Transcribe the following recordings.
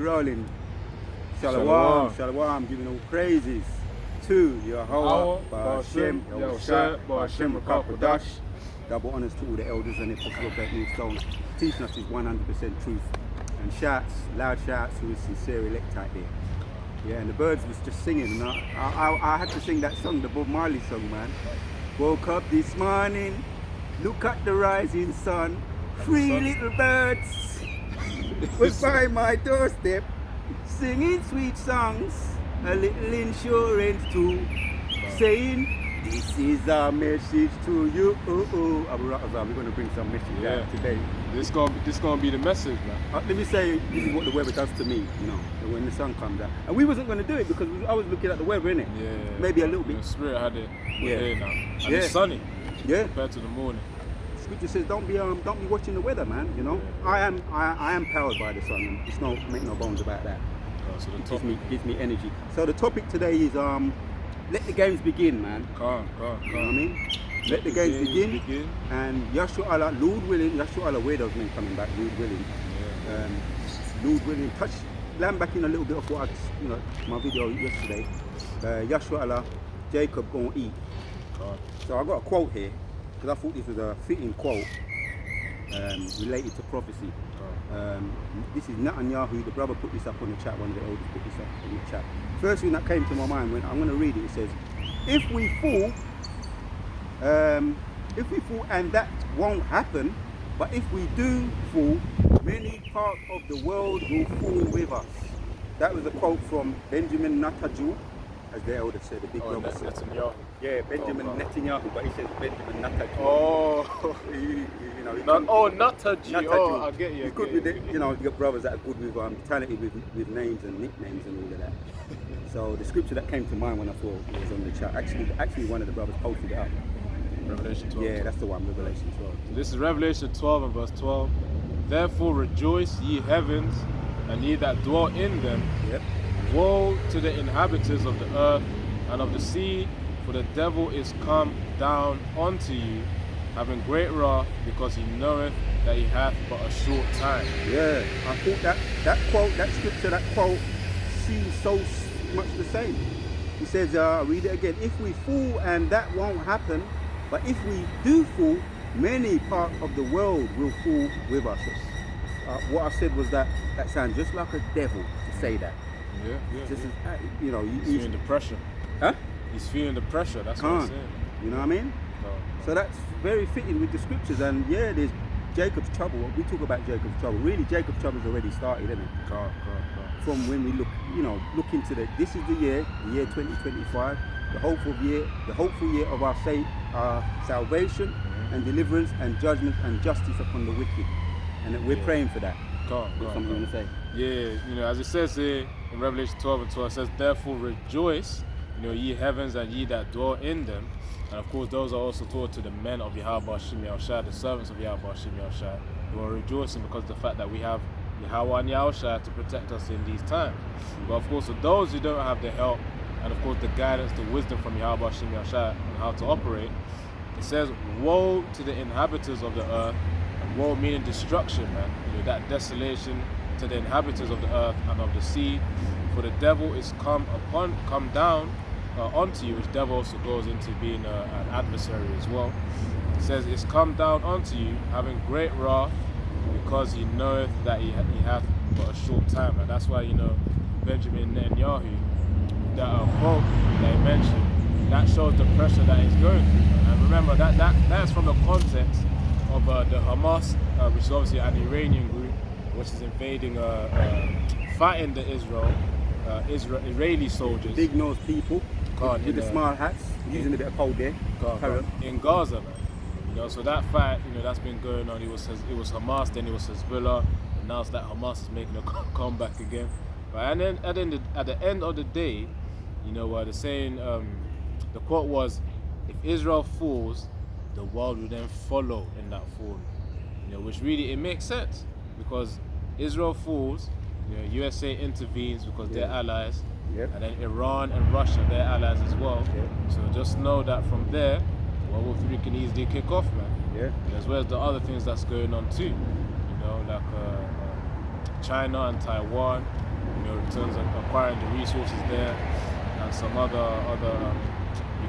rolling. Shalom, Shalom. shalom, giving all praises to Yahweh, Ba'ashem, Yahushua, Ba'ashem, Rakah, double honors to all the elders and the apostles of Great Millstone, teaching us his 100% truth. And shouts, loud shouts to his sincere elect out there. Yeah, and the birds was just singing, and I had to sing that song, the Bob Marley song, man. Woke up this morning, look at the rising sun, three little birds was by my doorstep, singing sweet songs, a little insurance too, saying, this is our message to you. Abu Rakazam, we're going to bring some message out today. This gonna be the message, man. Let me say, this is what the weather does to me, you know, when the sun comes out. And we wasn't going to do it because I was looking at the weather, innit? Yeah. Maybe a little bit. The spirit had it. Yeah. Here now. And it's sunny. Yeah. Compared to the morning. Scripture says, don't be watching the weather, man. You know, I am powered by the sun, and make no bones about that. So the It topic. gives me energy. So the topic today is let the games begin, man. Calm. You know what I mean? Let the games begin. And Yahshua Allah, Lord willing, Yahshua Allah, where those men coming back, Lord willing. Yeah. Lord willing, land back in a little bit of what my video yesterday. Yahshua Allah, Jacob gonna eat. Calm. So I got a quote here because I thought this was a fitting quote related to prophecy. This is Netanyahu, the brother put this up on the chat, one of the elders put this up in the chat. First thing that came to my mind when I'm going to read it, it says, if we fall and that won't happen, but if we do fall, many parts of the world will fall with us. That was a quote from Benjamin Netanyahu, as the elder said, the big brother said. Netanyahu. Yeah, Benjamin Netanyahu, but he says Benjamin Netanyahu. Oh. Netanyahu. Oh, I get you. You could be, you know, your brothers that are good with talented with names and nicknames and all of that. So the scripture that came to mind when I saw it was on the chat. Actually, one of the brothers posted it up. Revelation 12. Yeah, that's the one, Revelation 12. This is Revelation 12 and verse 12. Therefore rejoice, ye heavens, and ye that dwell in them. Yep. Woe to the inhabitants of the earth and of the sea, for the devil is come down unto you, having great wrath, because he knoweth that he hath but a short time. Yeah, I thought that quote, that scripture, that quote seems so much the same. He says, read it again, if we fall and that won't happen, but if we do fall, many parts of the world will fall with us. What I said was that sounds just like a devil to say that. Yeah. Just you know, He's feeling the pressure. Huh? He's feeling the pressure, that's what I'm saying. You know what I mean? So that's very fitting with the scriptures, and yeah, there's Jacob's trouble. We talk about Jacob's trouble. Really, Jacob's trouble's already started, isn't it? From when we look into this is the year 2025, the hopeful year of our salvation and deliverance and judgment and justice upon the wicked, and that we're praying for that. Something you want to say? Yeah, you know, as it says here in Revelation 12 and 12, it says, therefore rejoice, you know, ye heavens and ye that dwell in them. And of course, those are also taught to the men of Yahweh Hashem Yahushua, the servants of Yahweh Hashem Yahushua, who are rejoicing because of the fact that we have Yahweh and Yahushua to protect us in these times. But of course, for those who don't have the help, and of course the guidance, the wisdom from Yahweh Hashem Yahushua on how to operate, it says, woe to the inhabitants of the earth. And woe meaning destruction, man. You know, that desolation to the inhabitants of the earth and of the sea. For the devil is come down onto you, which devil also goes into being an adversary as well. It says, it's come down onto you, having great wrath, because he knoweth that he hath but a short time. And that's why, you know, Benjamin Netanyahu, that quote that he mentioned, that shows the pressure that he's going through. And remember, that's from the context of the Hamas, which is obviously an Iranian group, which is invading, fighting the Israeli soldiers. Big nose people with the smart hats, using a bit of cold there. In Gaza, man. You know, so that fight, you know, that's been going on. It was Hamas, then it was Hezbollah, and now it's that Hamas is making a comeback again. But and then at the end of the day, you know, the saying, the quote was, if Israel falls, the world will then follow in that fall. You know, which really, it makes sense, because Israel falls, you know, USA intervenes because they're allies, and then Iran and Russia, they're allies as well. So just know that from there, World War III can easily kick off, man. As well as the other things that's going on too, you know, like China and Taiwan, in terms of acquiring the resources there, and some other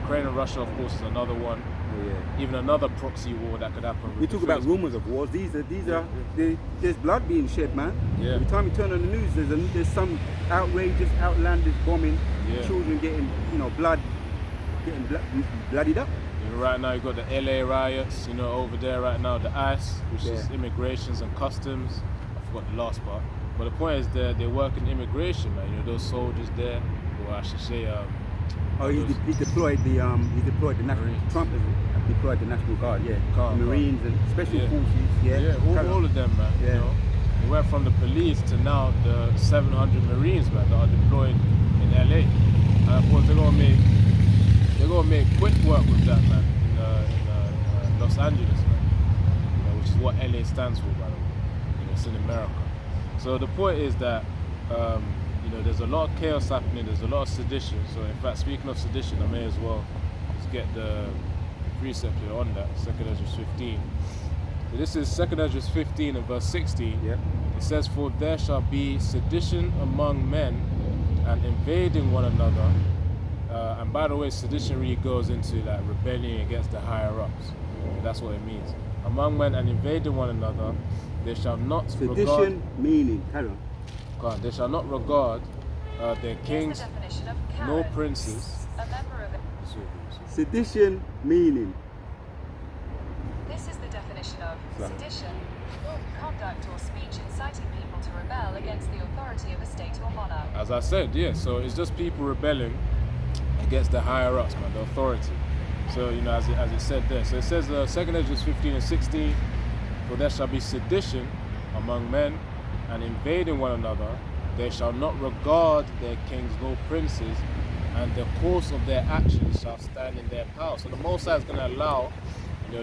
Ukraine and Russia, of course, is another one. Yeah. Even another proxy war that could happen. We talk about rumors of wars. There's blood being shed, man. Yeah. Every time you turn on the news, there's some outrageous, outlandish bombing. Yeah. Children getting, bloodied up. Right now, you've got the LA riots, over there right now, the ICE, which is immigrations and customs. I forgot the last part. But the point is they work in immigration, man. Those soldiers there, or I should say, He deployed the national. Trump has deployed the National Guard, the Marines and special forces, all of them, man. Yeah. We went from the police to now the 700 Marines, man, that are deployed in LA. And of course, they're gonna make quick work with that, man, in Los Angeles, man. Which is what LA stands for, by the way. It's in America. So the point is that. There's a lot of chaos happening, there's a lot of sedition. So in fact, speaking of sedition, I may as well just get the precept here on that, 2nd Esdras 15. So this is 2nd Esdras 15 and verse 16. Yep. It says, "For there shall be sedition among men and invading one another." And by the way, sedition really goes into like rebelling against the higher ups. That's what it means. Among men and invading one another, they shall not sedition meaning, carry on. They shall not regard their kings, nor princes. Sedition meaning. This is the definition of sedition: conduct or speech inciting people to rebel against the authority of a state or monarch. As I said, so it's just people rebelling against the higher ups, man, the authority. So as it said there. So it says 2nd Esdras 15 and 16, "For there shall be sedition among men, and invading one another, they shall not regard their kings nor princes, and the course of their actions shall stand in their power." So the Most High is going to allow,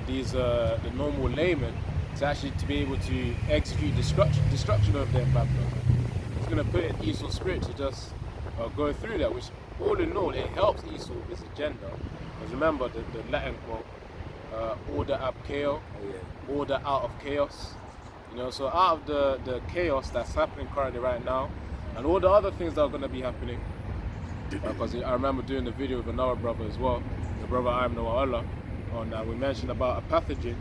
these the normal laymen to be able to execute destruction of them in Babylon. He's going to put in Esau's spirit to just go through that, which all in all it helps Esau with his agenda. Because remember the Latin quote, "Order ab chaos," order out of chaos. So out of the chaos that's happening currently right now, and all the other things that are going to be happening, because I remember doing the video with another brother as well, the brother I am Noah Allah, we mentioned about a pathogen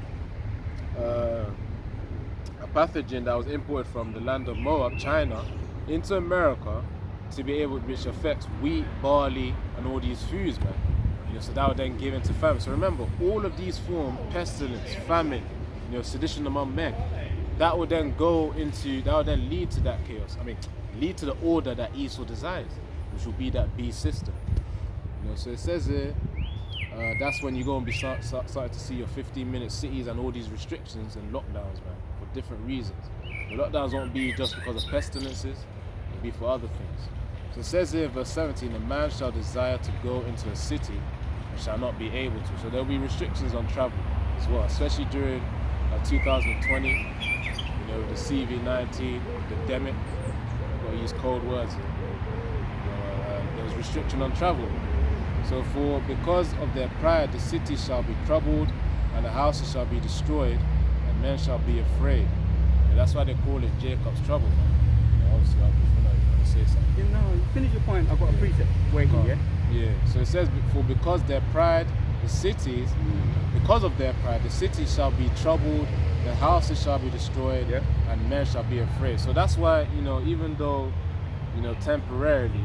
that was imported from the land of Moab, China, into America, to be able, which affects wheat, barley, and all these foods, man. So that would then give into famine. So remember, all of these form pestilence, famine, sedition among men. That would then lead to that chaos. Lead to the order that Esau desires, which will be that beast system. So it says here, that's when you're going to be starting to see your 15-minute cities and all these restrictions and lockdowns, man, for different reasons. The lockdowns won't be just because of pestilences, it'll be for other things. So it says here, verse 17, "A man shall desire to go into a city and shall not be able to." So there'll be restrictions on travel as well, especially during 2020. The CV-19, the demic, I've got to use cold words here. There was restriction on travel. So because of their pride, the city shall be troubled, and the houses shall be destroyed, and men shall be afraid. That's why they call it Jacob's trouble, man. Obviously, I'm going to say something. Finish your point. I've got a precept waiting, Yeah. So it says, because their pride, the cities, because of their pride, the cities shall be troubled, the houses shall be destroyed, and men shall be afraid. So that's why, even though, temporarily,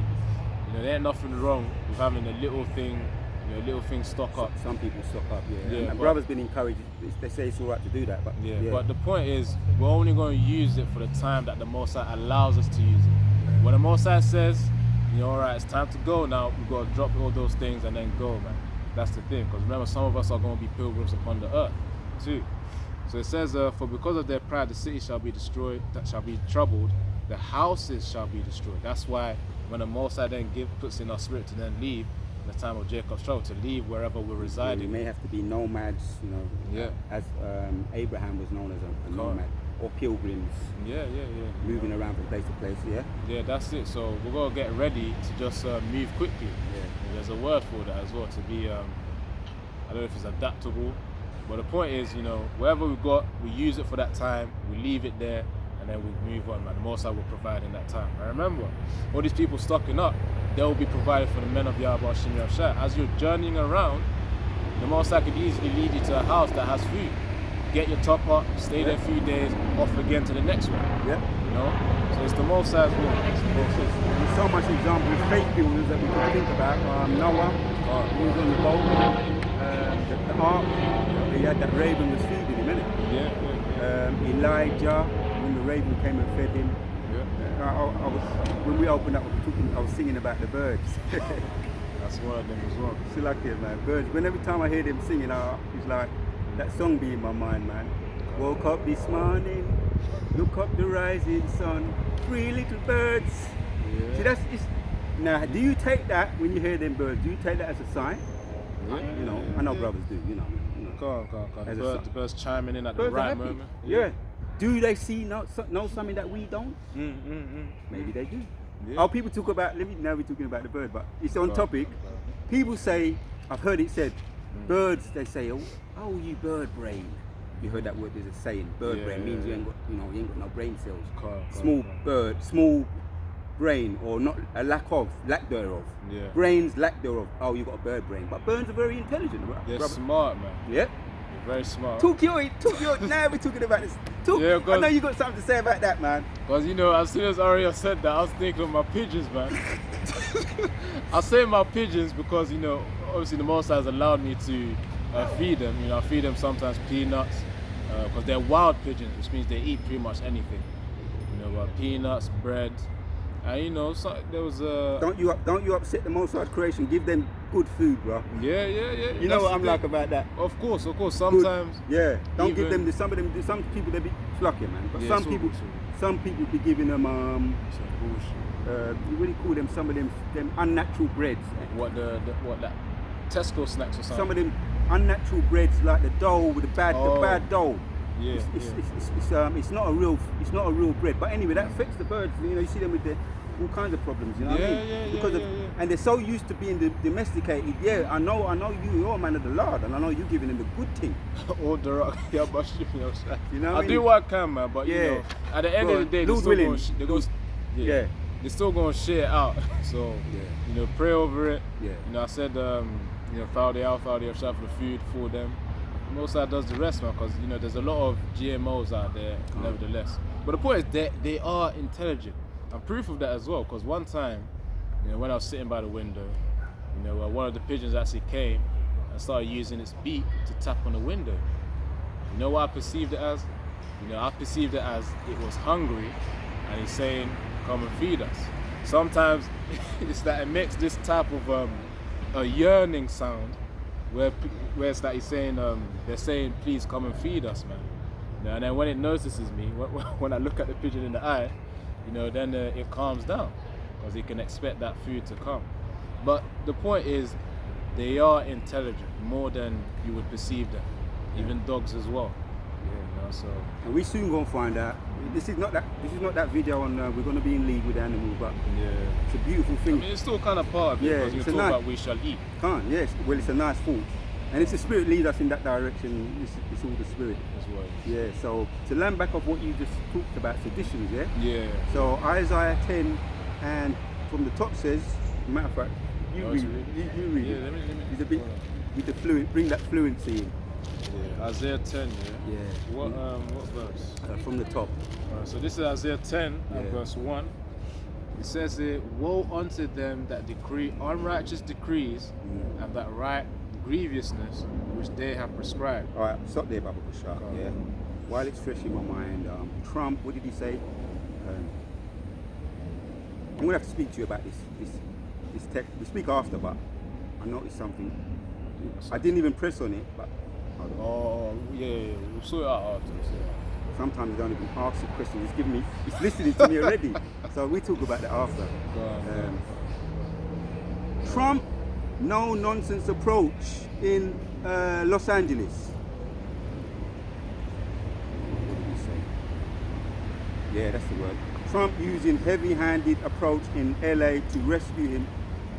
there ain't nothing wrong with having a little thing stock up. Some people stock up, and brother's been encouraged. They say it's all right to do that, but But the point is, we're only going to use it for the time that the Most High allows us to use it. When the Most High says, all right, it's time to go now, we've got to drop all those things and then go, man. That's the thing. Because remember, some of us are going to be pilgrims upon the earth too. So it says, "For because of their pride, the city shall be destroyed, that shall be troubled, the houses shall be destroyed." That's why when the Most High then puts in our spirit to then leave in the time of Jacob's trouble, to leave wherever we're residing. We may have to be nomads, as Abraham was known as a nomad, or pilgrims. Moving around from place to place. Yeah, that's it. So we're gonna get ready to just move quickly. There's a word for that as well, to be I don't know if it's adaptable, but the point is, wherever we've got, we use it for that time, we leave it there, and then we move on, man. The Most High will provide in that time. And remember, all these people stocking up, they will be provided for the men of Yahweh Hashem Yahushua. As you're journeying around, the Most High could easily lead you to a house that has food. Get your top up, stay there a few days, off again to the next one. Yeah. You know? So it's the Most High's will. There's so much examples, faith builders that we can think about. Noah, he was on the boat, the ark, he had that raven was feeding him, innit? Yeah. Elijah, when the raven came and fed him. I was, when we opened up, I was singing about the birds. That's one of them as well. Still like it, man. Birds. When every time I hear them singing, it's like that song be in my mind, man. Woke up this morning, look up the rising sun, 3 little birds. Yeah. See, now, do you take that when you hear them birds? Do you take that as a sign? Yeah. You know, I know brothers do. You know. Come on. As The birds chiming in at the Birds are right happy. moment. Yeah. Do they see know something that we don't? Maybe they do. Yeah. Oh, people talk about. Now we're talking about the bird, but it's on topic. People say, I've heard it said, birds. They say, oh, you bird brain. You heard that word? There's a saying. Bird brain means you ain't got, you ain't got no brain cells. Small bird, small brain, or not a lack thereof. Yeah. Brains, lack thereof. Oh, you got a bird brain. But birds are very intelligent, right? They're smart, man. Yeah. They're very smart. Talk your. Now we're talking about this. Yeah, I know you got something to say about that, man. Because, as soon as Aria said that, I was thinking of my pigeons, man. I say my pigeons because, obviously the Most High has allowed me to feed them. I feed them sometimes peanuts, because they're wild pigeons, which means they eat pretty much anything. Peanuts, bread, and there was a. Don't you upset the Most High's creation? Give them good food, bro. Yeah. You know what I'm like about that. Of course. Sometimes. Good. Yeah. Don't give even- them some people they be slucky, man. But Yeah, some it's all people, good. some people be giving them what do you call them? Some of them unnatural breads. What that Tesco snacks or something. Some of them unnatural breads like the dough with the bad dough. Yeah. It's not a real bread. But anyway, that affects the birds. You see them with all kinds of problems. You know what I mean? Yeah. Because and they're so used to being domesticated. Yeah, I know you're a man of the Lord, and I know you're giving them the good thing. All the rock, yeah, but You know what I I mean? do what I can, man. But Yeah. at the end of the day, they're Lord still willing. going. Yeah. They're still going to share it out. So pray over it. Yeah. I said, foul the out, foul the shop for the food for them. Most High does the rest, man, because there's a lot of GMOs out there, nevertheless. But the point is they are intelligent. And proof of that as well, because one time, when I was sitting by the window, one of the pigeons actually came and started using its beak to tap on the window. You know what I perceived it as? I perceived it as it was hungry and he's saying, come and feed us. Sometimes it's that it makes this type of a yearning sound where it's that he's saying, they're saying, please come and feed us, man. And then when it notices me, when I look at the pigeon in the eye, then it calms down because it can expect that food to come. But the point is, they are intelligent more than you would perceive them, even dogs as well. So. And we soon gonna find out. This is not that video on we're gonna be in league with animals, but it's a beautiful thing. It's still kind of part of it because you it's talk a nice, about we shall eat. Yes, well, it's a nice thought, and if the spirit leads us in that direction, it's all the spirit. As well. Yeah. So to land back off what you just talked about, seditions. Yeah. So Isaiah 10, and from the top says, matter of fact, you read it. Let me It's a bit with the bring that fluency in. Yeah. Isaiah 10. Yeah. What verse? From the top. So this is Isaiah 10 and verse 1. It says here, woe unto them that decree unrighteous decrees and that write grievousness which they have prescribed. All right, stop there, Baba Bashar. Yeah. While it's fresh in my mind, Trump, what did he say? I'm gonna have to speak to you about this tech. We speak after, but I noticed something. I didn't even press on it, but Oh, yeah, we'll sort it out after. sometimes I don't even ask the question. It's listening to me already. So we talk about that after. Trump, no nonsense approach in Los Angeles. What did he say? Yeah, that's the word. Trump using heavy-handed approach in LA to rescue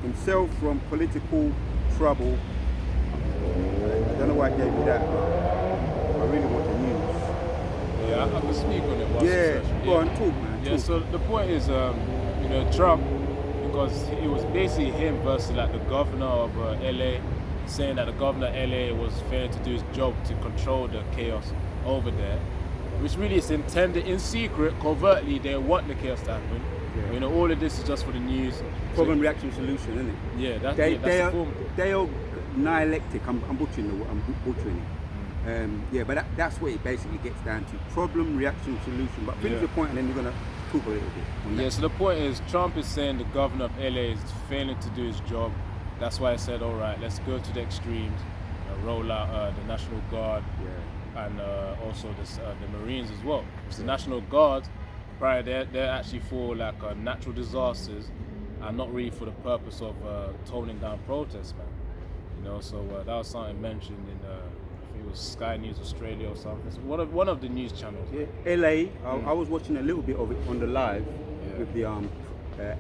himself from political trouble. I don't know why I gave you that, but I really want the news. Yeah, I can speak on it. Whilst Yeah, you're searching. go on, talk, man. Yeah, talk. so the point is, you know, Trump, because it was basically him versus like the governor of LA, saying that the governor of LA was failing to do his job to control the chaos over there, which really is intended in secret, covertly. They want the chaos to happen. Yeah. You know, all of this is just for the news. Problem, reaction, solution, isn't it? Yeah, that's They the are form. they are dialectic. I'm butchering it. Yeah, but that's what it basically gets down to: problem, reaction, solution. But finish Yeah. your point, and then we're gonna talk a little bit. On Yeah, that. so the point is, Trump is saying the governor of LA is failing to do his job. That's why I said, all right, let's go to the extremes, roll out the National Guard, Yeah. and also the Marines as well. Because the National Guard, they're actually for like natural disasters, and not really for the purpose of toning down protests, man. You know, so that was something mentioned in I think it was Sky News Australia or something. It's one of the news channels. Yeah, LA. I was watching a little bit of it on the live Yeah. with the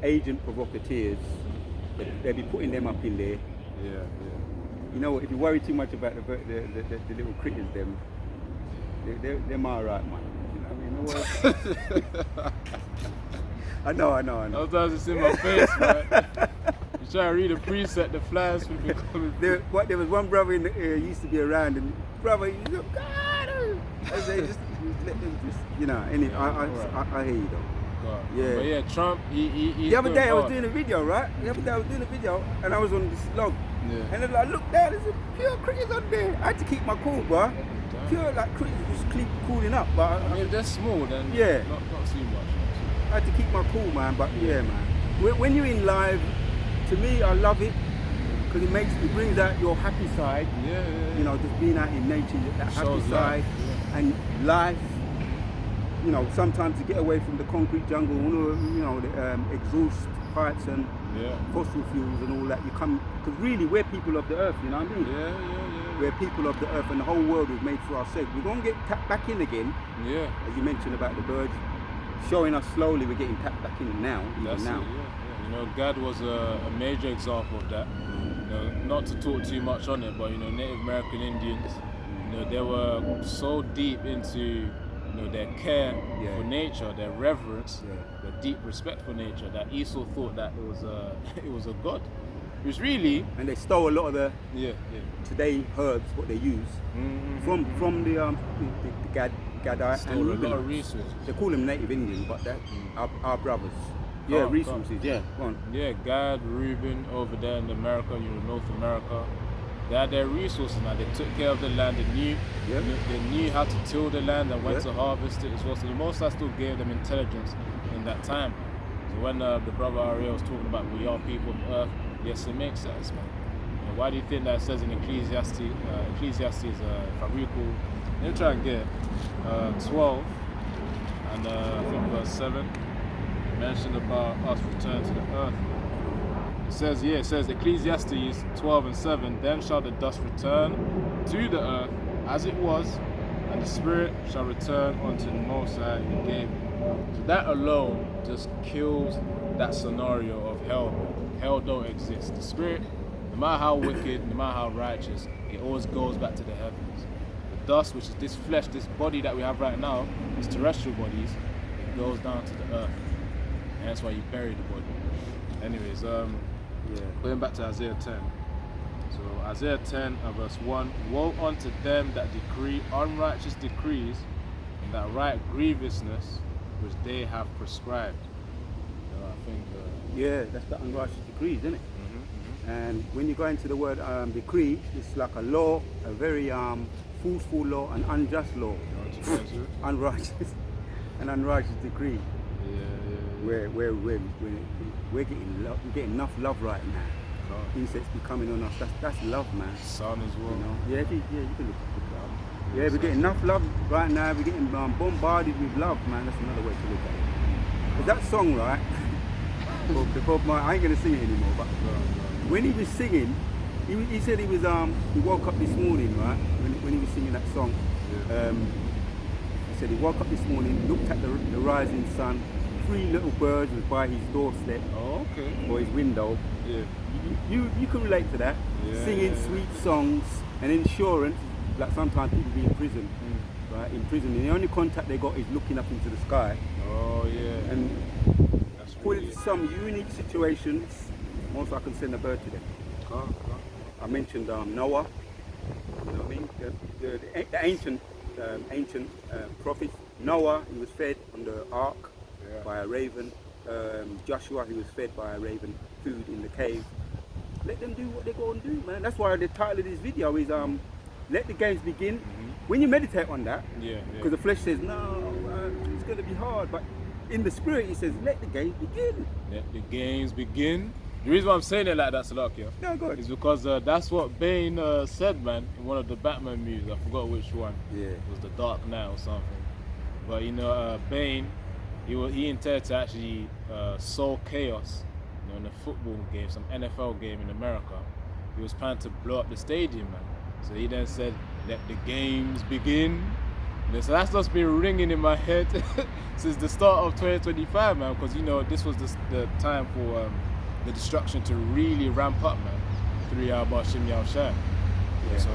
agent provocateurs. They'll be putting them up in there. Yeah, yeah. You know, if you worry too much about the little critters, them are alright, man. You know what I mean? I know. Sometimes it's in my face, man. You try to read a preset, the flies will be coming. There was one brother in the used to be around, and brother, you know, God, I say just let them just, you know. Anyway, I hear you though. God. Yeah. But yeah, Trump, he's The other day I was hard. doing a video, right? And I was on this log. Yeah. And then I looked down, there's a pure crickets on there. I had to keep my cool, bro. Pure like crickets just keep cooling up, but I mean, if they're small, then Yeah. not too much. I had to keep my cool, man. But yeah, man. When you're in live, to me, I love it because it brings out your happy side. Yeah. You know, just being out in nature, that happy Shows side, life, yeah. and life. You know, sometimes to get away from the concrete jungle, you know, the exhaust pipes and Yeah. fossil fuels and all that. You come, because really we're people of the earth. You know what I mean? Yeah. We're people of the earth, and the whole world was made for our sake. We're gonna get tapped back in again, Yeah. as you mentioned about the birds, showing us slowly. We're getting tapped back in now, even That's now. it, yeah. You know, God was a major example of that. You know, not to talk too much on it, but you know, Native American Indians, you know, they were so deep into, you know, their care Yeah. for nature, their reverence, Yeah. their deep respect for nature, that Esau thought that it was it was a god, which really, And they stole a lot of the yeah. today herbs, what they use, from the Gadai Stole and a lot of Reuben. resources. They call them Native Indian, but they're our brothers. Go Yeah, on, resources. Yeah, go on. Yeah, Gad, Reuben over there in America, you know, North America. They had their resources now. They took care of the land. Yeah. They knew how to till the land and when Yeah. to harvest it as well. So the Most High still gave them intelligence in that time. So when the brother Ariel was talking about we are people of earth, yes, it makes sense, man. You know, why do you think that it says in Ecclesiastes, if I recall, let me try and get 12 and I think verse 7, mentioned about us return to the earth. It says Ecclesiastes 12 and 7, then shall the dust return to the earth as it was, and the spirit shall return unto the Most High who gave it. So that alone just kills that scenario of hell. Hell don't exist. The spirit, no matter how wicked, no matter how righteous, it always goes back to the heavens. The dust, which is this flesh, this body that we have right now, these terrestrial bodies, it goes down to the earth. And that's why you bury the body. Anyways, going back to Isaiah 10. So Isaiah 10 and verse 1, woe unto them that decree unrighteous decrees and that write grievousness which they have prescribed. You know, I think Yeah, that's the unrighteous decrees, isn't it? And when you go into the word decree, it's like a law, a very forceful law, an unjust law. you know, to Unrighteous, an unrighteous decree. yeah. We're getting enough love right now. Insects be coming on us. That's love, man. Sun as well. You know? Yeah, you can look at the cloud. Yeah, we're getting enough love right now. We're getting bombarded with love, man. That's another way to look at it. Because that song, right? I ain't gonna sing it anymore. But when he was singing, he said he woke up this morning, right? When he was singing that song, he said he woke up this morning, looked at the rising sun. 3 little birds was by his doorstep Oh, okay. or his window. Yeah. You can relate to that. Yeah, Singing yeah. sweet songs and insurance, like sometimes people be in prison. right, in prison. And the only contact they got is looking up into the sky. Oh yeah. And That's put really in some unique situations, most I can send a bird to them. Calm. I mentioned Noah. You know what I mean? The ancient prophets. Noah, he was fed on the ark by a raven. Joshua, he was fed by a raven. Food in the cave. Let them do what they go and do, man. That's why the title of this video is "Let the games begin." When you meditate on that, because the flesh says no, it's going to be hard, but in the spirit it says, "Let the games begin." Let the games begin. The reason why I'm saying it like that, Salakia, Yeah, go ahead. is because that's what Bane said, man, in one of the Batman movies. I forgot which one. Yeah. It was The Dark Knight or something. But Bane, he intended to actually sow chaos, in a football game, some NFL game in America. He was planning to blow up the stadium, man. So he then said, "Let the games begin." So that's just been ringing in my head since the start of 2025, man. Because this was the time for the destruction to really ramp up, man. Through Yahweh Shem Yahushua. Yeah. So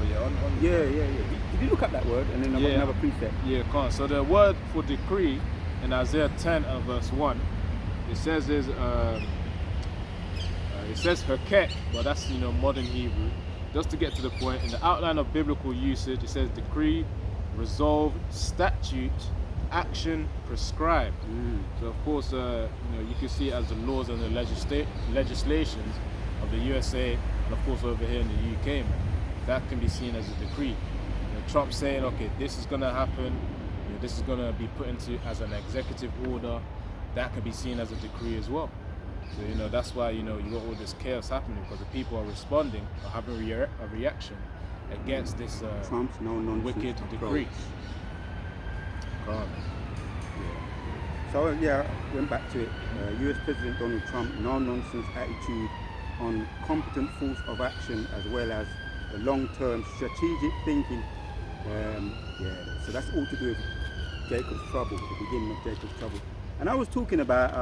Yeah. Did you look up that word? And then I've got another precept. Yeah, can't. So the word for decree in Isaiah 10 and verse 1, it says hakek, but that's modern Hebrew. Just to get to the point, in the outline of biblical usage, it says decree, resolve, statute, action, prescribed. So of course, you can see it as the laws and the legislations of the USA, and of course over here in the UK, man. That can be seen as a decree. Trump saying, okay, this is gonna happen. This is gonna be put into as an executive order. That can be seen as a decree as well. So that's why you got all this chaos happening, because the people are responding or having a reaction against this Trump's no-nonsense wicked approach. decree. So went back to it. US President Donald Trump, no-nonsense attitude on competent force of action as well as the long-term strategic thinking. So that's all to do with Jacob's trouble, the beginning of Jacob's trouble. And I was talking about,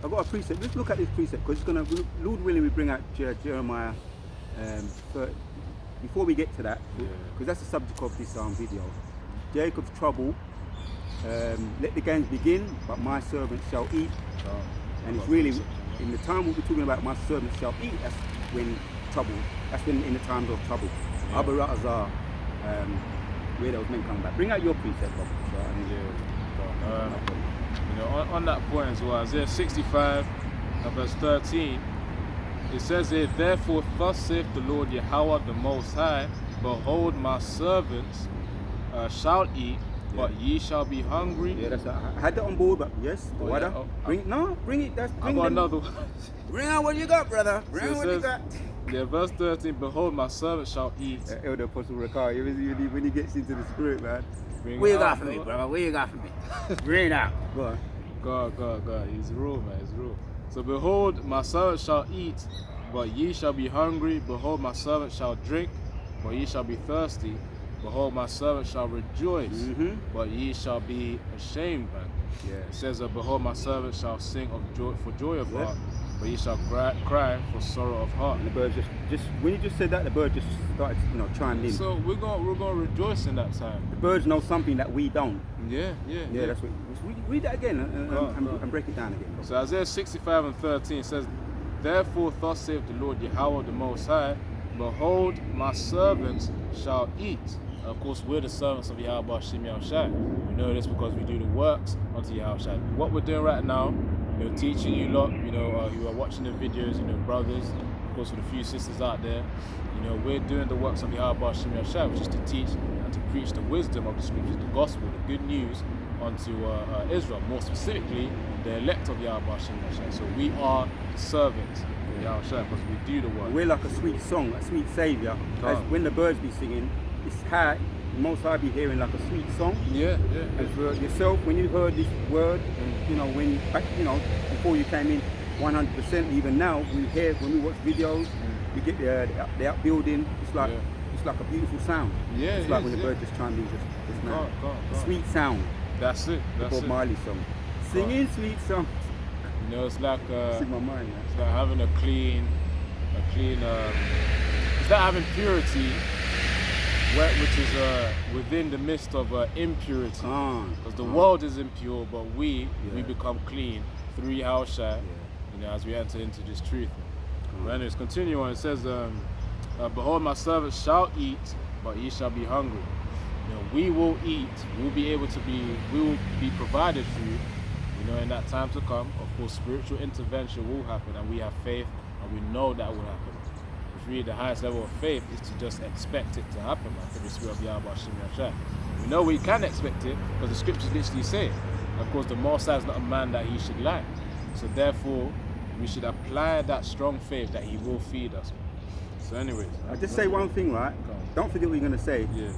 I've got a precept. Let's look at this precept, because it's going to, Lord willing, we bring out Jeremiah. Before we get to that, because that's the subject of this video. Jacob's trouble. Let the games begin, but my servant shall eat. And it's really, in the time we'll be talking about my servant shall eat, that's when trouble, that's when in the times of trouble. Abba Ra'azar, where those men come back. Bring out your precept, Bob. On that point as well, Isaiah 65 and verse 13, it says here, "Therefore thus saith the Lord Yahweh the Most High, behold my servants shall eat, but ye shall be hungry." Yeah, that's I had that on board, but yes, the water. Bring it. I got another one. Bring out what you got, brother. Bring out what you got. Yeah, verse 13, "Behold my servant shall eat." Elder Apostle Rakar, when he gets into the spirit, man. Bring What you it got out, for me, brother. brother? What you got for me? Bring it out. Go on. God. He's real, man. He's real. So behold, my servant shall eat, but ye shall be hungry. Behold, my servant shall drink, but ye shall be thirsty. Behold, my servant shall rejoice, but ye shall be ashamed, man. Yeah. It says, "Behold, my servant shall sing of joy for joy of heart, but ye shall cry for sorrow of heart." And the bird just when you just said that, the bird just started, chimed in. So we're gonna rejoice in that time. The birds know something that we don't. Yeah. That's what. Read that again and break it down again. So Isaiah 65 and 13 says, "Therefore thus saith the Lord Yahweh the Most High, behold my servants shall eat." Of course, we're the servants of Yahweh Shem Yahushua. We know this because we do the works unto Yahushua. What we're doing right now, teaching you lot, who are watching the videos, brothers, of course, with a few sisters out there, we're doing the works of Yahweh Shem Yahushua, which is to teach and to preach the wisdom of the scriptures, the gospel, the good news unto Israel, more specifically the elect of Yahweh Shem Yahushua. So we are servants of Yahushua because we do the work. We're like a sweet song, a sweet saviour. As when the birds be singing, it's how Most High be hearing like a sweet song. Yeah. And for yourself, when you heard this word, when back, before you came in, 100%. Even now, when we watch videos, we get the upbuilding. It's like a beautiful sound. Yeah, it's like when the bird just chimed in just now. Sweet sound. That's it. Bob Marley song. Singing sweet song. It's like it's in my mind, man. It's like having a clean. It's like having purity which is within the midst of impurity. Because the world is impure, but we become clean through Yahushua, you know, as we enter into this truth. But anyways, continue on. It says, behold, my servants shall eat, but ye shall be hungry. You know, we will eat, we will be provided food, you know, in that time to come. Of course, spiritual intervention will happen, and we have faith, and we know that will happen. Which really the highest level of faith is to just expect it to happen, man, through the Spirit of Yahweh Hashem Yahshua. We know we can expect it, because the scriptures literally say it. Of course, the Most High is not a man that he should lie. So therefore, we should apply that strong faith that he will feed us. So anyways. I'll just say one thing, right? Don't forget what you're going to say. Yeah.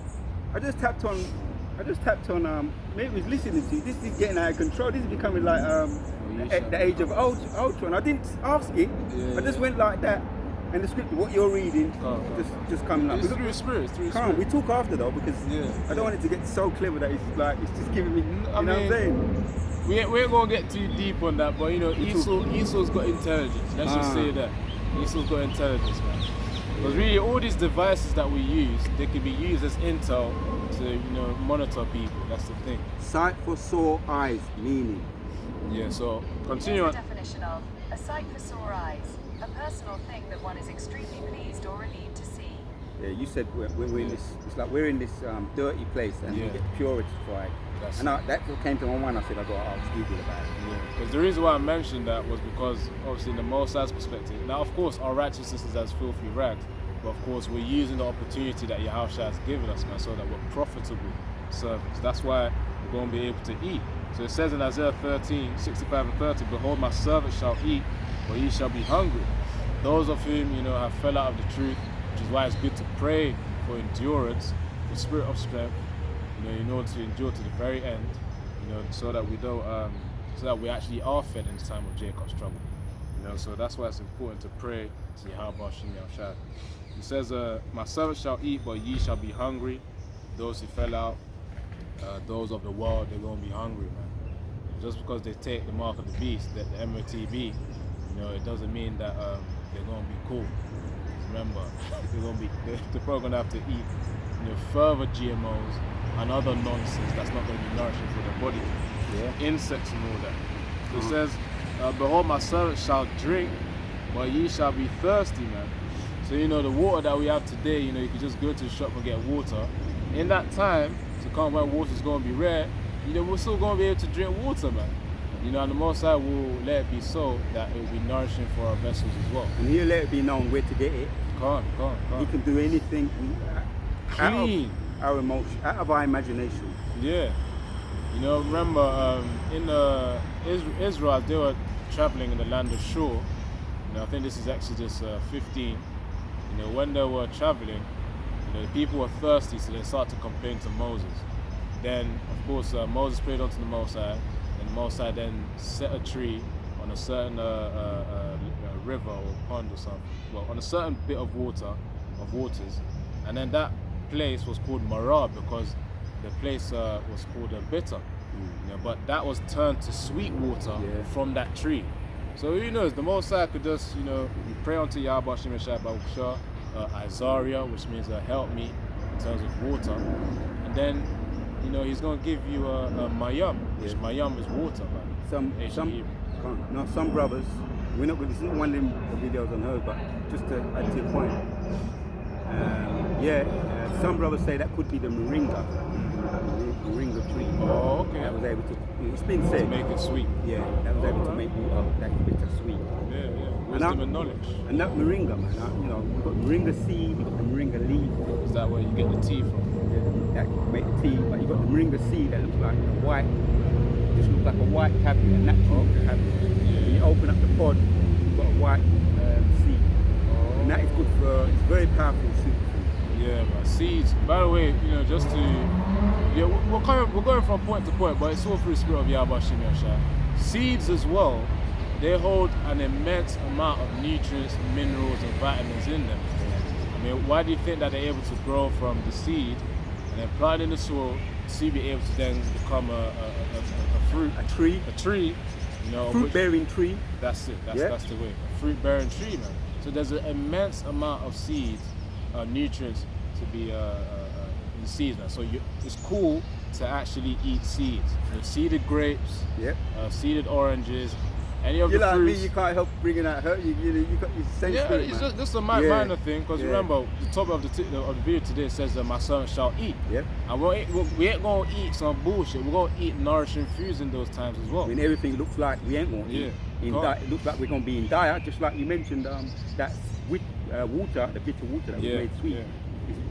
I just tapped on, maybe was listening to you. This is getting out of control. This is becoming like the age of Ultron. I didn't ask it. I just went like that. And the scripture, what you're reading, just coming up. It's through the Spirit. We talk after though, because I don't want it to get so clever that it's just giving me, you know what I'm saying? We ain't gonna get too deep on that, but you know, Esau's got intelligence. Let's just say that. Esau's got intelligence, man. Because really, all these devices that we use, they can be used as intel to, you know, monitor people. That's the thing. Sight for sore eyes, meaning. Yeah, so continue on. The definition of a sight for sore eyes, a personal thing that one is extremely pleased or relieved to see. Yeah, you said we're in this. It's like we're in this dirty place, and we get purified. And that's what came to my mind. I said I got to ask Google about it. Yeah, because the reason why I mentioned that was because obviously in the Most High's perspective. Now, of course, our righteousness is as filthy rags, but of course we're using the opportunity that Yahushua has given us, man, so that we're profitable servants. That's why we're going to be able to eat. So it says in Isaiah 13:65 and 30, behold, my servants shall eat, but ye shall be hungry. Those of whom, you know, have fell out of the truth, which is why it's good to pray for endurance, for spirit of strength, you know, in order to endure to the very end, you know, so that we don't, so that we actually are fed in the time of Jacob's trouble. You know, so that's why it's important to pray to Yahweh Hashem Yahshua. He says, my servants shall eat, but ye shall be hungry. Those who fell out, those of the world, they're going to be hungry, man. Just because they take the mark of the beast, that the MOTB, you know, it doesn't mean that they're going to be cool. Remember, they're probably going to have to eat, you know, further GMOs and other nonsense that's not going to be nourishing for their body. Insects and all that. So it says, behold, my servants shall drink, but ye shall be thirsty, man. So, you know, the water that we have today, you know, you can just go to the shop and get water. In that time, to come when water is going to be rare, you know, we're still going to be able to drink water, man. You know, and the Most High will let it be so that it will be nourishing for our vessels as well. And he'll let it be known where to get it. Can't. He can do anything Clean. Out of our emotion, out of our imagination. Yeah. You know, remember in Israel, they were traveling in the land of Shur. You know, I think this is Exodus 15. You know, when they were traveling, you know, the people were thirsty, so they started to complain to Moses. Then, of course, Moses prayed unto the Most High, and the Most High then set a tree on a certain river or pond or something. Well, on a certain bit of waters, and then that place was called Marah because the place was called bitter. You know, but that was turned to sweet water from that tree. So who knows? The Most High could just, you know, you pray unto Yahweh Hashem Yahshua, Isaiah, which means help me in terms of water, and then, you know, he's going to give you a mayam, which mayam is water, man. Some brothers, we're not. This is not one of them videos on her, but just to add to your point. Some brothers say that could be the moringa tree. Oh, okay. That was able to. It's been said to make it sweet. Yeah, that was able to make water that bitter sweet. Yeah. Wisdom and knowledge. And that moringa, man. You know, we've got moringa seed, we've got the moringa leaf. Is that where you get the tea from? That make the tea, but you got the moringa seed that looks like a white, just looks like a white cabbage, a natural cabbage. When you open up the pod, you've got a white seed, and that is good for. It's very powerful soup. Yeah, man. Seeds. By the way, you know, just to we're going from point to point, but it's all through the Spirit of Yahweh Hashem Yahshua. Seeds as well, they hold an immense amount of nutrients, minerals, and vitamins in them. I mean, why do you think that they're able to grow from the seed and then plant in the soil to be able to then become a tree, you know, fruit-bearing tree. That's it. That's the way. A fruit-bearing tree, man. So there's an immense amount of seeds, nutrients to be the seeds, man. So it's cool to actually eat seeds. You know, seeded grapes, Yep. Seeded oranges, any of You the like fruits. me, you can't help bringing out hurt. You got your same Yeah, spirit, it's man. just a Yeah. minor thing, because Yeah. remember, the topic of the video today says that my son shall eat. Yep. And we ain't gonna eat some bullshit. We're gonna eat nourishing foods in those times as well. When everything looks like we ain't going to eat. Yeah. It looks like we're going to be in dire, just like you mentioned that sweet water, the bitter water that we Yeah, made sweet. yeah.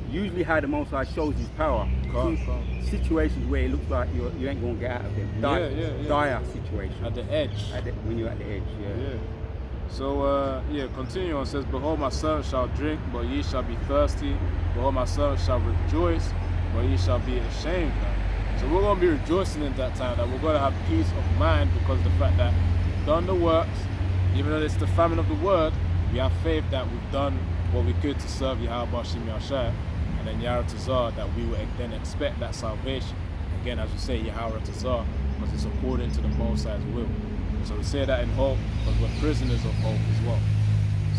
It's usually how the Most High shows his power. Calm. Situations where it looks like you ain't going to get out of them. Yeah. Dire situation. At the edge. When you're at the edge, Yeah. So, continue on. It says, Behold, my servant shall drink, but ye shall be thirsty. Behold, my servant shall rejoice, but ye shall be ashamed. Man. So we're going to be rejoicing in that time, that we're going to have peace of mind because of the fact that we've done the works. Even though it's the famine of the word, we have faith that we've done what we could to serve Yahweh Hashem Yahshua, and then Yahweh Tazar, that we will then expect that salvation. Again, as we say, Yahweh Tazar, because it's according to the Most High's will. So we say that in hope, because we're prisoners of hope as well.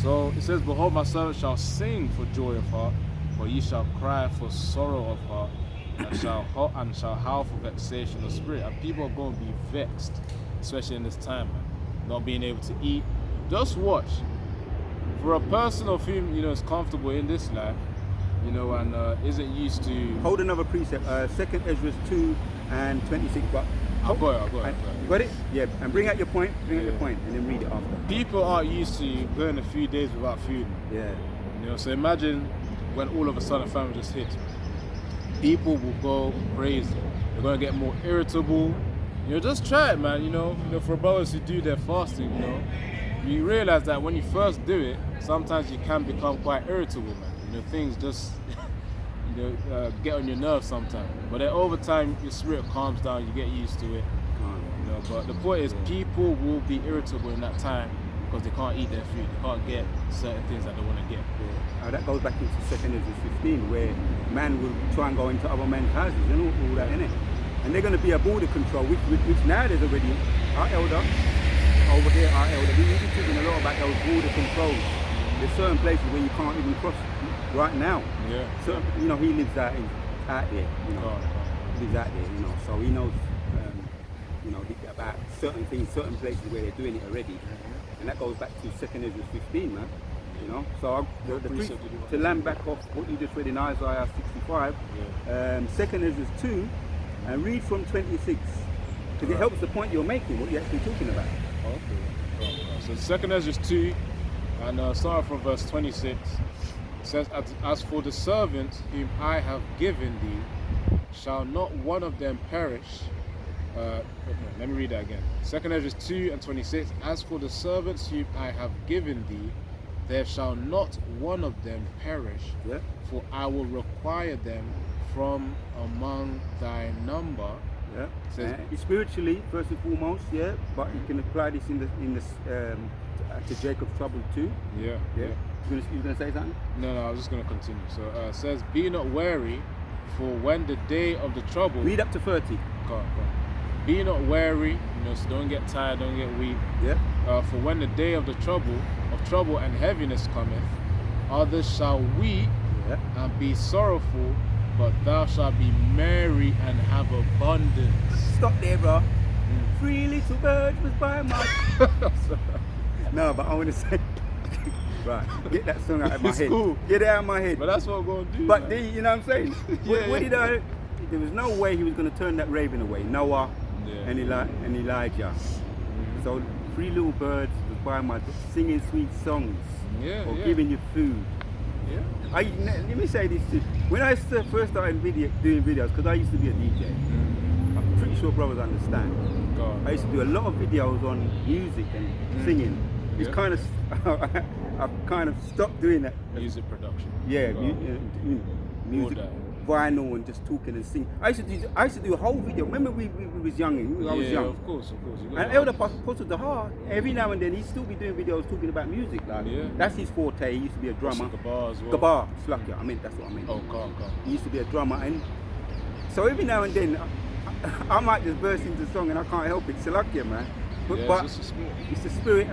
So it says, Behold, my servant shall sing for joy of heart, but ye shall cry for sorrow of heart, and shall howl for vexation of spirit. And people are going to be vexed, especially in this time, man. Not being able to eat. Just watch. For a person of whom is comfortable in this life, and isn't used to. Hold another precept. 2nd Ezra 2 and 26. But I got it. you got it? Yeah. And bring out your point. And then read it after. People aren't used to going a few days without food. Yeah. So imagine when all of a sudden famine just hits. People will go crazy. They're gonna get more irritable. Just try it, man. For brothers who do their fasting, you realize that when you first do it, sometimes you can become quite irritable, man. Things just get on your nerves sometimes. But then over time, your spirit calms down. You get used to it. But the point is, people will be irritable in that time because they can't eat their food. They can't get certain things that they want to get. That goes back into 2nd Ezra 15, where man will try and go into other men's houses and all that, innit? And they're going to be a border control, which now there's already our elder over there. We've been talking a lot about those border controls. There's certain places where you can't even cross right now. Yeah. So he lives out there. He lives out there. So he knows, about certain things, certain places where they're doing it already. And that goes back to 2nd Ezra 15, man. So to land back off what you just read in Isaiah 65, 2nd Ezra 2, and read from 26, because it helps the point you're making, what you're actually talking about. Okay. So 2nd Ezra 2, and starting from verse 26, it says, As for the servants whom I have given thee, shall not one of them perish. Let me read that again. 2nd Ezra 2 and 26. As for the servants whom I have given thee, there shall not one of them perish, for I will require them from among thy number. Yeah. Says, spiritually, first and foremost, but you can apply this to Jacob's trouble too. Yeah. You gonna say something? No, I was just gonna continue. So it says, Be not weary, for when the day of the trouble. Read up to 30. Go on. Be not weary, so don't get tired, don't get weak. For when the day of the trouble and heaviness cometh, others shall weep and be sorrowful, but thou shalt be merry and have abundance. Stop there, bro. 3 little birds was by my. No, but I want to say, right, get that song out of my head. Cool. Get it out of my head. But that's what I'm going to do. But you know what I'm saying? Yeah. There was no way he was going to turn that raven away. Noah and Elijah. So 3 little birds was by my singing sweet songs or giving you food. Let me say this too. When I first started doing videos, because I used to be a DJ, I'm pretty sure brothers understand. I used to do a lot of videos on music and singing. It's kind of I've kind of stopped doing that. Music production. Music, vinyl, and just talking and singing. I used to do a whole video. Remember we was young. I was young. Of course. And Elder Apostle Dahar, every now and then he'd still be doing videos talking about music. That's his forte. He used to be a drummer. Gabar as well. Gabar, Slakia. That's what I meant. Oh, calm. He used to be a drummer, and so every now and then I might just burst into song and I can't help it. Salakia, man. But it's the spirit,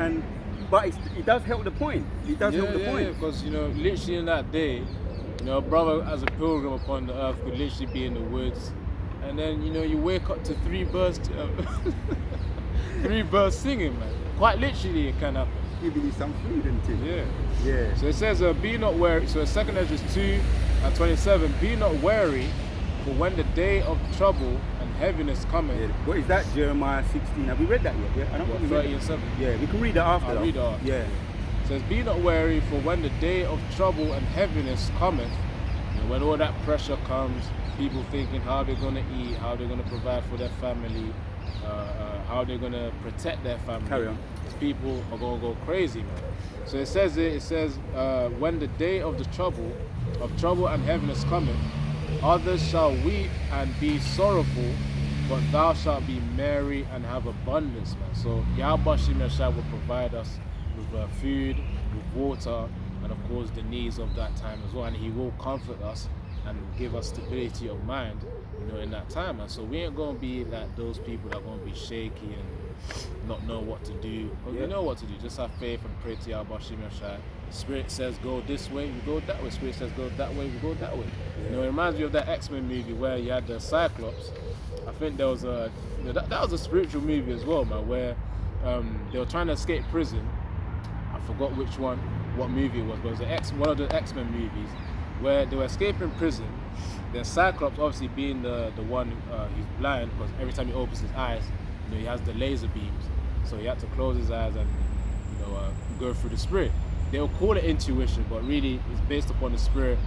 but it does help the point. It does help the point. Because literally in that day, You know, a brother as a pilgrim upon the earth could literally be in the woods, and then you know you wake up to three birds singing, man. Quite literally, it can happen. Giving you some food and things. Yeah. Yeah. So it says, be not wary. So 2 Ezra 2:27, be not wary, for when the day of trouble and heaviness cometh. Yeah. What is that? Jeremiah 16. Have we read that yet? Yeah. I don't What, think we read 30 it. and 7. Yeah, we can read it after. I'll though. read it after. Yeah. It says, be not wary, for when the day of trouble and heaviness cometh, and when all that pressure comes, people thinking how they're going to eat, how they're going to provide for their family, how they're going to protect their family. Carry on. People are going to go crazy, man. So it says, when the day of the trouble and heaviness cometh, others shall weep and be sorrowful, but thou shalt be merry and have abundance, man. So Yahweh Shem Yahshua will provide us with food, with water, and of course the needs of that time as well. And He will comfort us and give us stability of mind, you know, in that time. And so we ain't gonna be like those people that are gonna be shaky and not know what to do. Because we know what to do. Just have faith and pray to Yahweh Shem Yahshua. Spirit says go this way, we go that way. Spirit says go that way, we go that way. You know, it reminds me of that X-Men movie where you had the Cyclops. I think there was a that was a spiritual movie as well, man, where they were trying to escape prison. I forgot what movie it was, but it was one of the X-Men movies where they were escaping prison. Then Cyclops, obviously being the one, he's blind because every time he opens his eyes, you know, he has the laser beams. So he had to close his eyes and, you know, go through the spirit. They'll call it intuition, but really it's based upon the spirit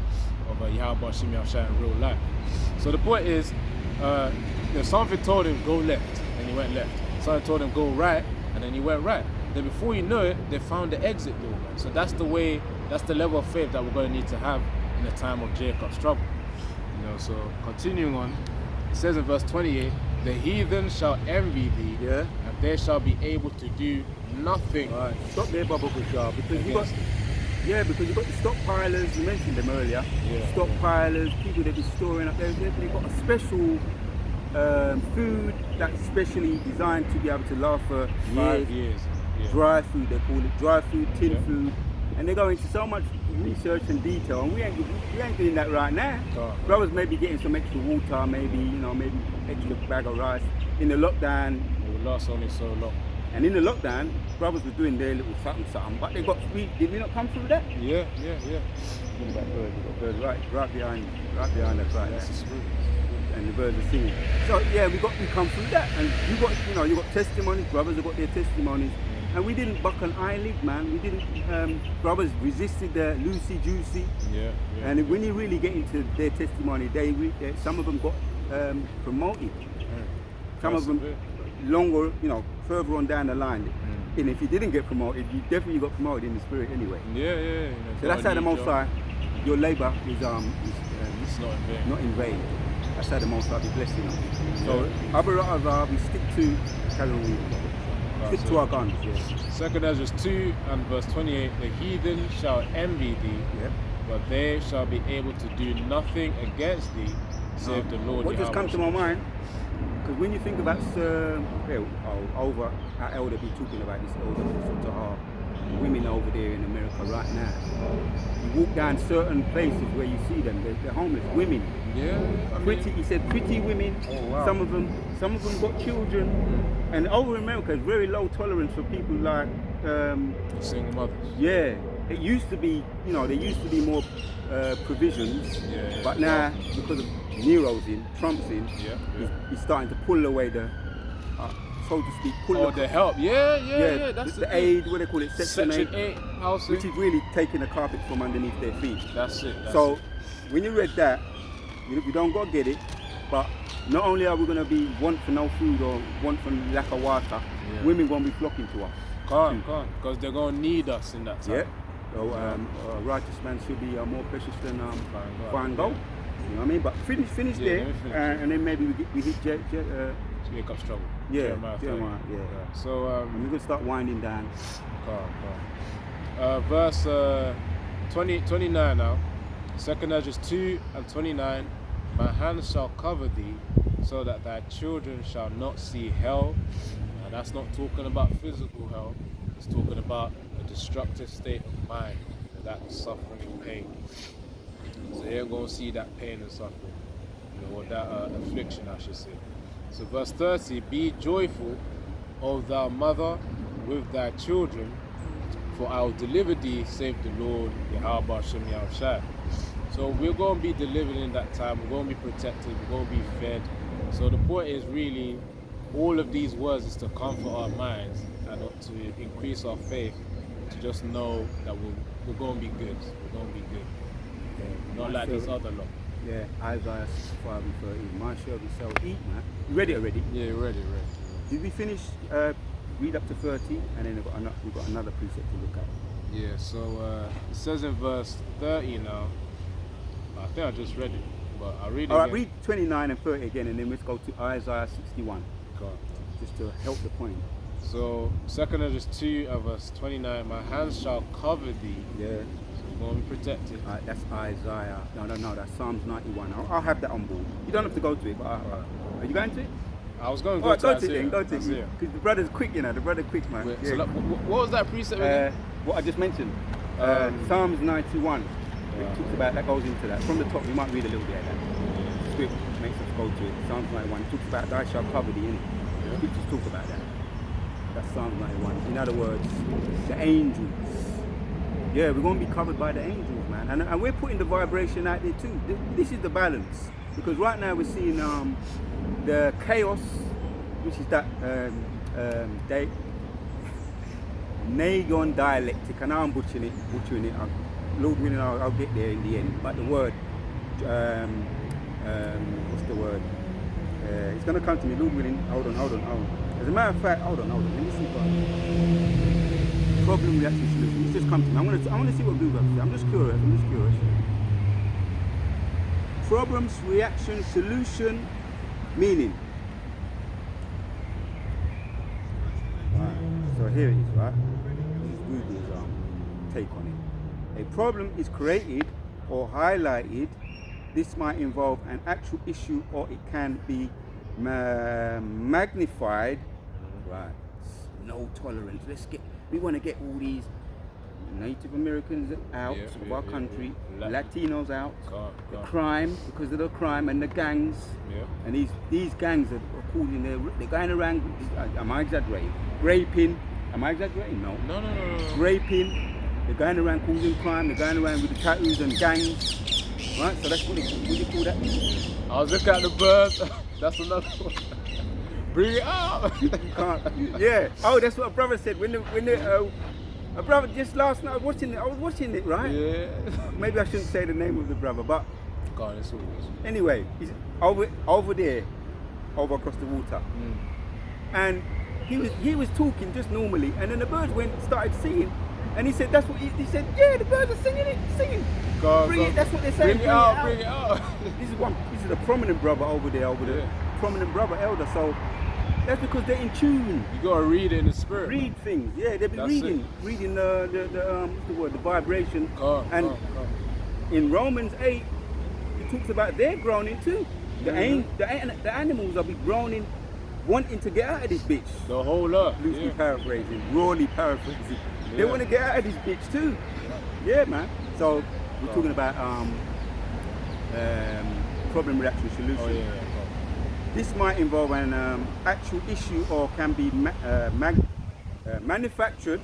of Yahweh Shem Yahshua in real life. So the point is, you know, something told him go left, and he went left. Something told him go right, and then he went right. Then before you know it, they found the exit door, man. So that's the way, that's the level of faith that we're going to need to have in the time of Jacob's trouble. You know, so continuing on, it says in verse 28, the heathen shall envy thee, Yeah. and they shall be able to do nothing. Right. Stop there, Baba Bashar, because you got because you've got the stockpilers, you mentioned them earlier. Yeah. Stockpilers, people that be storing up there, they've got a special food that's specially designed to be able to last for 5 years. years. Yeah. Dry food, they call it dry food, tin Yeah. food, and they go into so much research and detail, and we ain't doing that right now. Oh. Brothers may be getting some extra water, maybe extra bag of rice. In the lockdown, It will last only so long. and in the lockdown, brothers were doing their little something, but they got sweet. Did we not come through that? Yeah. Look at that bird, we've got birds right behind us right That's the there, spirit. and the birds are singing. So yeah, we come through that, and you got testimonies. Brothers have got their testimonies, and we didn't buck an eyelid, man. We didn't. Brothers resisted the loosey juicy, Yeah. and when you really get into their testimony, some of them got promoted. Some of them longer, further on down the line. And if you didn't get promoted, you definitely got promoted in the spirit anyway. Yeah. So that's how the Most High, your labour is It's not in vain. not in vain. That's how the Most High be blessing us. So Abara'ah, we stick to carry on reading. Stick to our guns. Yeah. 2 Ezra 2 and verse 28, the heathen shall envy thee, Yeah. but they shall be able to do nothing against thee, save the Lord. What just Yahweh. come to my mind? Because when you think about over our elder be talking about this elder Tahar, women over there in America right now. You walk down certain places where you see them, they're homeless women. Yeah. I mean, Pretty, he said pretty women. Oh, wow. Some of them got children. And over in America, it's very low tolerance for people like single mothers. yeah. It used to be, there used to be more provisions, Yeah. but now because of Nero's in, Trump's in, Yeah. he's starting to pull away the, so to speak, Oh, the help. Yeah. That's the aid, what they call it, Section 8, 8 housing. which is really taking the carpet from underneath their feet. That's it. So when you read that, you don't go get it, but not only are we going to be want for no food or want for lack of water, Yeah. women going to be flocking to us. Can't, because they're going to need us in that time. Yeah. So a righteous man should be more precious than fine gold. gold. You know what I mean? But finish Yeah, there, let me finish. and then maybe we hit Jacob's trouble. yeah, Jeremiah 30. Jeremiah, yeah. So, And we're gonna start winding down. verse 29 now. 2 Ezra 2 and 29. My hand shall cover thee, so that thy children shall not see hell. And that's not talking about physical hell. It's talking about a destructive state of mind, that suffering and pain. So they ain't gonna see that pain and suffering, or that affliction, I should say. So verse 30, be joyful, O thou mother, with thy children, for I will deliver thee, save the Lord, Yahweh Hashem Yahushai. So we're going to be delivered in that time, we're going to be protected, we're going to be fed. So the point is really, all of these words is to comfort our minds and to increase our faith, to just know that we're going to be good, we're going to be good. Not like these other lot. Yeah, Isaiah 65 and 13. My shall be so eat, man. You ready already? Yeah, ready. Did we finish, read up to 30, and then we've got another precept to look at? Yeah, so it says in verse 30 now, I think I just read it, but I'll read it Alright, again. read 29 and 30 again, and then let's go to Isaiah 61, Go on. just to help the point. So 2 Esdras 2 and verse 29, my hands shall cover thee, Yeah. so you're going to be protected. That's Isaiah. No, that's Psalms 91. I'll have that on board. You don't have to go to it, but are you going to it? I was going to Alright, go go to to it then, go to Isaiah. it. Because the brother's quick, the brother's quick, man. Wait, Yeah. so what was that precept again? What I just mentioned, Psalms 91. It talks about, that goes into that. From the top, we might read a little bit of that. Script makes us go to it. Psalms 91 it talks about thou shalt cover thee, innit? Scriptures talk about that. That's Psalms 91. In other words, the angels. Yeah, we're going to be covered by the angels, man. And we're putting the vibration out there too. This is the balance. Because right now we're seeing the chaos, which is that Nagon dialectic, and now I'm butchering it. Lord willing, I'll get there in the end. But the word, what's the word? It's going to come to me. Lord willing, hold on. As a matter of fact, hold on. Let me see what problem, reaction, solution. It's just come to me. I want to see what Google says. I'm just curious. Problems, reaction, solution, meaning. Right. So here it is, right? This is Google's take on it. A problem is created or highlighted. This might involve an actual issue, or it can be magnified. Right. No tolerance. We want to get all these Native Americans out of our country, Latinos out, the crime, because of the crime and the gangs. And these gangs are causing, they're going around, am I exaggerating? Raping, am I exaggerating? No. No. Raping, they're going around causing crime, they're going around with the tattoos and gangs. Right, so that's what you call that? I was looking at the birds, that's another one. Bring it out! Yeah. Oh, that's what a brother said. When a brother just last night I was watching it, right? Yeah. Maybe I shouldn't say the name of the brother, but God, it's all good. anyway, he's over there, over across the water, and he was talking just normally, and then the birds started singing, and he said that's what he said. Yeah, the birds are singing. Bring it. That's what they're saying. Bring it out. This is a prominent brother over there, prominent brother elder. So that's because they're in tune. You gotta read it in the spirit. Read things. Yeah, they've been reading the vibration. In Romans 8, it talks about they're groaning too. The animals are be groaning, wanting to get out of this bitch. The whole earth. Loosely paraphrasing, rawly paraphrasing. They want to get out of this bitch too. Yeah, man. So we're talking about problem, reaction, solution. This might involve an actual issue, or can be manufactured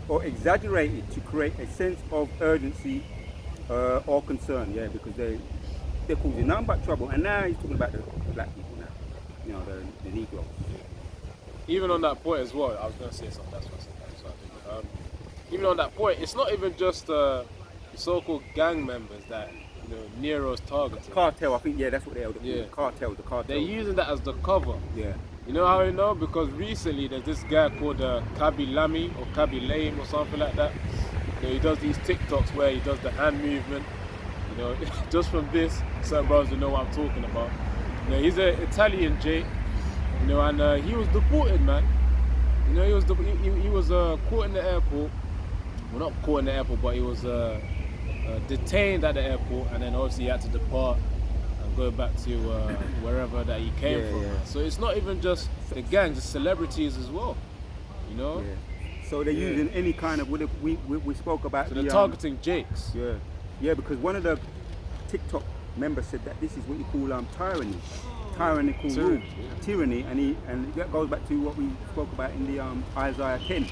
or exaggerated to create a sense of urgency or concern. Yeah, because they're causing nothing but trouble. And now he's talking about the black people now, the Negroes. Even on that point as well, I was going to say something. That's what I said. Even on that point, it's not even just the so-called gang members that Nero's targeting. Cartel, I think. Yeah, that's what they're called. Yeah. The cartel. They're using that as the cover. Yeah. You know how I know? Because recently there's this guy called Kabi Lami or Kabi Lame or something like that. He does these TikToks where he does the hand movement. Just from this, certain brothers will know what I'm talking about. He's an Italian J. And he was deported, man. He was caught in the airport. Well, not caught in the airport, but he was detained at the airport, and then obviously he had to depart and go back to wherever that he came from. Yeah. So it's not even just the gangs, it's celebrities as well. Yeah. So they're using any kind of we spoke about. So they're targeting Jakes. Yeah, because one of the TikTok member said that this is what you call tyranny, tyrannical rule, tyranny, and that goes back to what we spoke about in the Isaiah 10.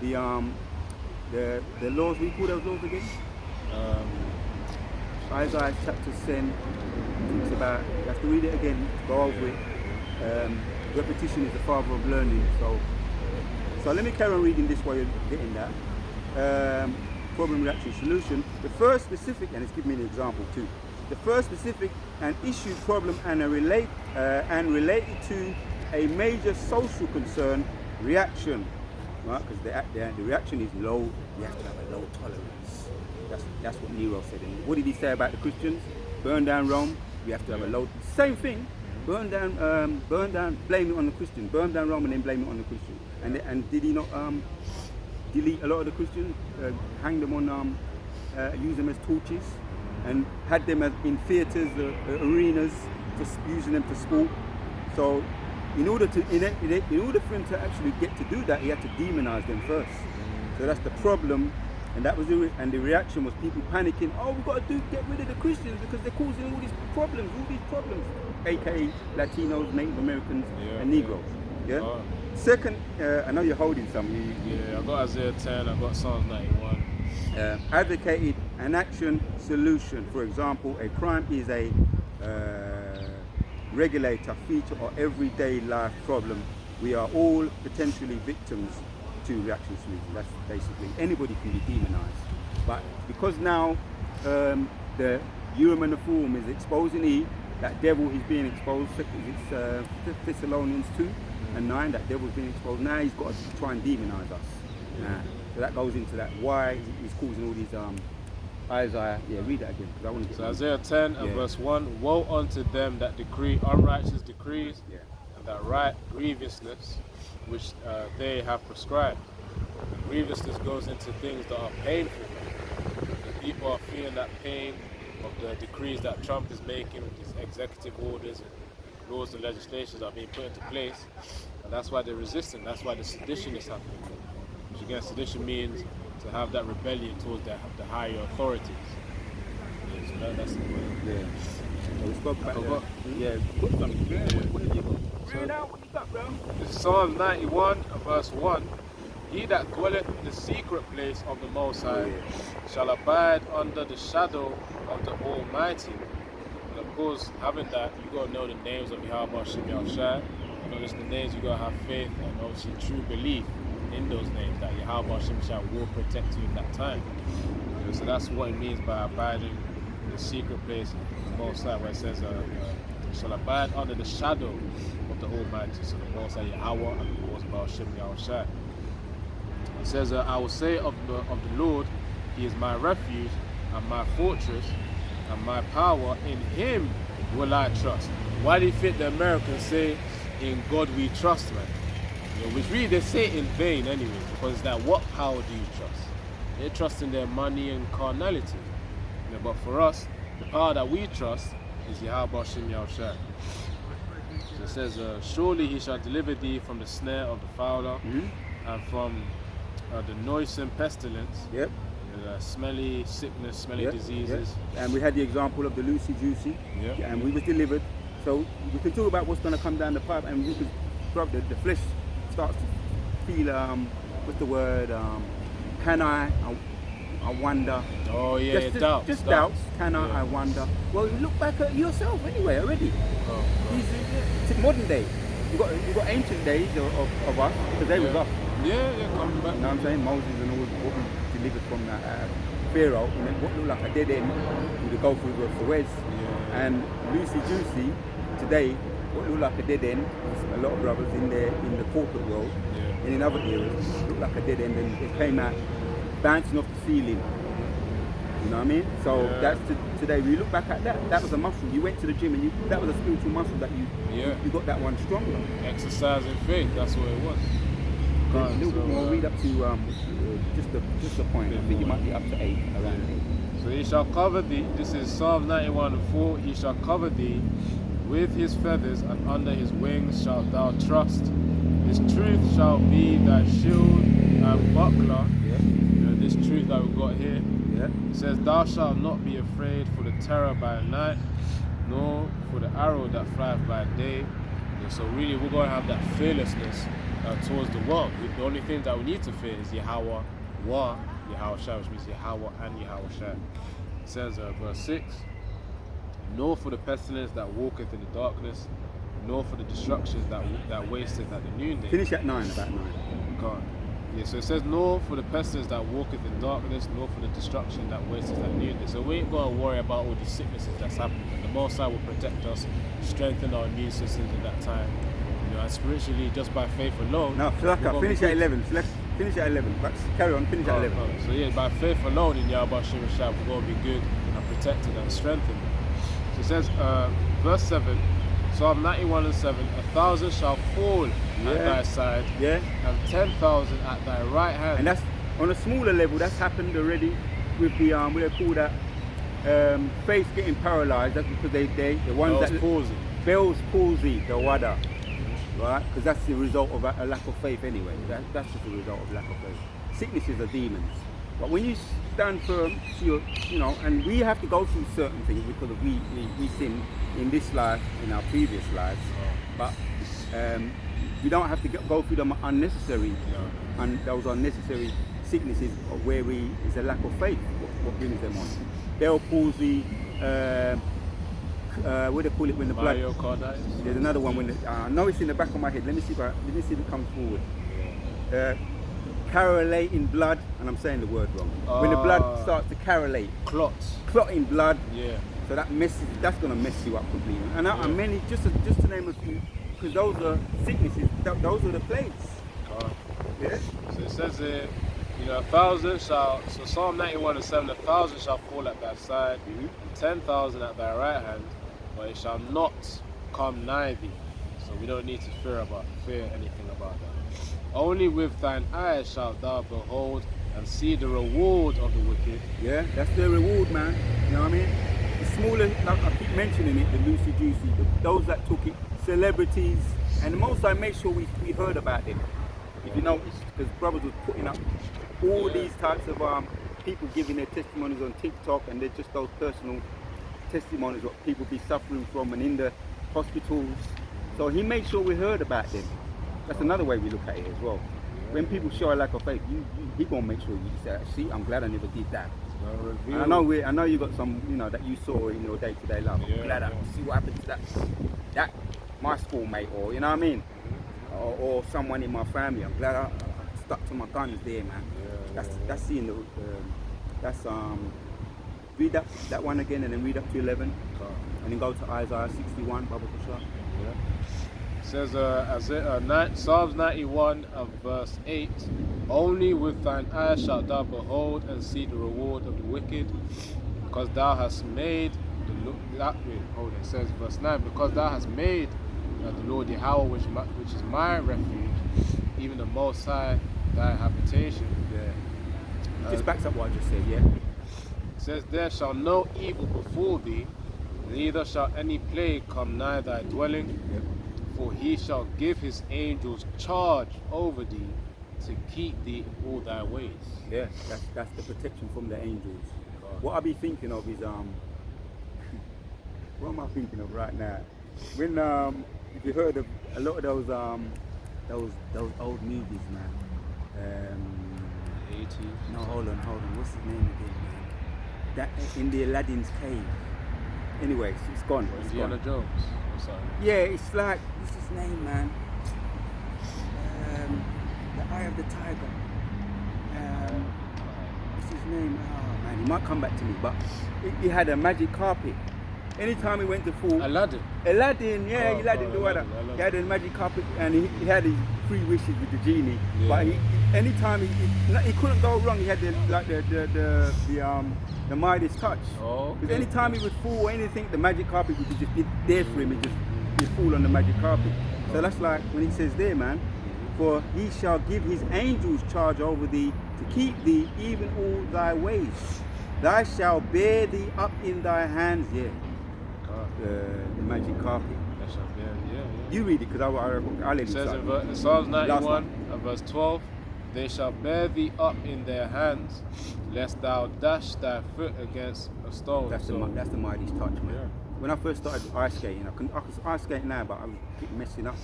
The laws, we call those laws again? Isaiah chapter 10 talks about, you have to read it again, go over it. Repetition is the father of learning. So let me carry on reading this while you're getting that. Problem, reaction, solution. The first specific, and it's giving me an example too. The first specific and issue, problem, and related to a major social concern, reaction. Right? Because the reaction is low. You have to have a low tolerance. That's what Nero said. And what did he say about the Christians? Burn down Rome. You have to have a low. Same thing. Burn down, blame it on the Christian. Burn down Rome and then blame it on the Christian. And did he not delete a lot of the Christians, hang them on, use them as torches, and had them in theatres, arenas, for using them for sport? So, in order for him to actually get to do that, he had to demonize them first. So that's the problem, and that was the reaction was people panicking. Oh, we've got to get rid of the Christians because they're causing all these problems, aka Latinos, Native Americans, and Negroes. Yeah. Oh. Second, I know you're holding some. I got Isaiah 10. I got Psalms 91. Advocated an action solution. For example, a crime is a regulator, feature, or everyday life problem. We are all potentially victims to reaction solution. That's basically, anybody can be demonized. But because now the Urim and the Thummim is exposing that devil is being exposed. It's Thessalonians 2 and 9, that devil's being exposed. Now he's got to try and demonize us. So that goes into that, why he's causing all these Isaiah, read that again, because I want to get So Isaiah 10 and verse 1, woe unto them that decree unrighteous decrees, and that write grievousness which they have prescribed. And grievousness goes into things that are painful. The people are feeling that pain of the decrees that Trump is making with these executive orders and laws and legislations that are being put into place, and that's why they're resisting. That's why the sedition is happening. Which again, sedition means to have that rebellion towards the higher authorities. So that's the point. We spoke about that. Put something. What have you got? Read out what you got, bro. This is Psalm 91 and verse 1. He that dwelleth in the secret place of the Most High shall abide under the shadow of the Almighty. And of course, having that, you got to know the names of Yahweh Shem Yahushai. Not just the names, you got to have faith and obviously true belief in those names, that Yahweh Shem Yahushai will protect you in that time. So that's what it means by abiding in the secret place of the Most High, where it says, shall abide under the shadow of the Almighty. So the Most High Yahweh and of course Baal Shem Yahushai. It says, I will say of the Lord, He is my refuge and my fortress and my power. In Him will I trust. Why do you think the Americans say, in God we trust, man? Which really they say in vain anyway, because it's that, what power do you trust? They trust in their money and carnality. But for us, the power that we trust is Yahweh Shem Yahushai. So it says, surely He shall deliver thee from the snare of the fowler and from the noisome pestilence, smelly sickness, smelly diseases. And we had the example of the Lucy Juicy, and we was delivered. So we can talk about what's going to come down the pipe, and we could the flesh starts to feel, what's the word, can I wonder. Oh yeah, doubts. Just doubts. Can I wonder. Well, you look back at yourself anyway already. It's modern day. You got ancient days of us, because they was us. Coming back. You know what I'm saying? Moses and all what we delivered from that Pharaoh, what looked like a dead end to go through the Suez. And Lucy Juicy today, what looked like a dead end, a lot of brothers in the corporate world and in other areas looked like a dead end, and it came out bouncing off the ceiling. You know what I mean? So that's today. We look back at that was a muscle. You went to the gym and that was a spiritual muscle that you got that one stronger. Exercising faith, that's what it was. A little bit more, read up to just the point. I think you might be up to 8, around 8. So He shall cover thee, this is Psalm 91 and 4, He shall cover thee with His feathers, and under His wings shalt thou trust. His truth shall be thy shield and buckler. This truth that we've got got here. Yeah. It says, "Thou shalt not be afraid for the terror by night, nor for the arrow that flieth by day." Yeah, so really, we're going to have that fearlessness towards the world. The only thing that we need to fear is Yahweh, Yahweh Shai, which means Yahweh and Yahweh Shai. It says, verse 6, "Nor for the pestilence that walketh in the darkness, nor for the destructions that wasteth at the noonday." Finish at 9, about 9. God. Yeah, so it says, "Nor for the pestilence that walketh in darkness, nor for the destruction that wasteth at noonday." So we ain't going to worry about all these sicknesses that's happening. The Most High will protect us, strengthen our immune systems at that time. You know, and spiritually, just by faith alone. No, we're Flaka, gonna finish be at good. 11. So let's finish at 11. But carry on, finish at 11. So yeah, by faith alone in Yahweh Shem and Shai, we're going to be good and protected and strengthened. So it says, verse 7, Psalm 91 and 7, "1,000 shall fall at thy side, Yeah. and 10,000 at thy right hand." And that's on a smaller level. That's happened already with the what they call that face getting paralyzed. That's because the ones Bell's that palsy. Bell's palsy, the wada, right? Because that's the result of a lack of faith anyway. That's just a result of lack of faith. Sicknesses are demons. But when you stand firm, you know, and we have to go through certain things because of we sin in this life, in our previous lives. But we don't have to go through them unnecessary, and those unnecessary sicknesses where it's a lack of faith what brings them on. Bell palsy, what do they call it when the blood? Myocarditis. There's another one when I know it's in the back of my head. Let me see if it comes forward. Correlating blood, and I'm saying the word wrong. When the blood starts to correlate, Clots. clotting blood. Yeah. So that's gonna mess you up completely. And many, just to name a few, because those are sicknesses. Those are the plagues. Yeah. So it says here, you know, 1,000 shall, so Psalm 91 and 7, 1,000 shall fall at thy side, and 10,000 at thy right hand, but it shall not come nigh thee. So we don't need to fear anything about that. "Only with thine eyes shalt thou behold and see the reward of the wicked." Yeah, that's the reward, man. You know what I mean? The smaller, like I keep mentioning it, the loosey juicy, those that took it, celebrities, and the most I made sure we heard about them. If you notice, because brothers was putting up all these types of people giving their testimonies on TikTok, and they're just those personal testimonies what people be suffering from and in the hospitals. So he made sure we heard about them. That's another way we look at it as well. When people show a lack of faith, he gonna make sure you say, "See, I'm glad I never did that." And I know you got some, you know, that you saw in your day-to-day life. I'm glad I see what happened to that my schoolmate, or you know what I mean, or someone in my family. I'm glad I stuck to my guns there, man. That's seeing the read that one again, and then read up to 11, and then go to Isaiah 61, Baba Kusha. It says, Psalms 91 and verse 8, "Only with thine eyes shalt thou behold and see the reward of the wicked, because thou hast made it says verse 9, "Because thou hast made the Lord Yahweh, which is my refuge, even the Most High thy habitation." Yeah. Just backs up what I just said, yeah. It says, "There shall no evil befall thee, neither shall any plague come nigh thy dwelling. Yep. For he shall give his angels charge over thee to keep thee in all thy ways." Yeah, that's the protection from the angels. What I be thinking of is what am I thinking of right now? When if you heard of a lot of those old movies, man. 80s. No, hold on. What's his name again, man? That in the Aladdin's cave. Anyway, it's gone. It's Indiana gone. Jones. I'm sorry. Yeah, it's like, what's his name, man? The Eye of the Tiger. What's his name? Oh man, he might come back to me, but he had a magic carpet. Anytime he went to fall, Aladdin, yeah, Aladdin, the water. Aladdin. He had a magic carpet, and he had his 3 wishes with the genie. Yeah. But anytime he couldn't go wrong. He had the Midas touch. Oh, Because okay. anytime he would fall or anything, the magic carpet would just be there for him. He'd fall on the magic carpet. So that's like when he says there, man, "For he shall give his angels charge over thee to keep thee even all thy ways. Thou shalt bear thee up in thy hands." Yeah. The magic carpet. Yeah. You read it because I'll let It you says start. in Psalms Last 91 one. and verse 12, They shall bear thee up in their hands, lest thou dash thy foot against a stone. That's the Midas touch, man. Yeah. When I first started ice skating, I can ice skate now, but I was keep messing up,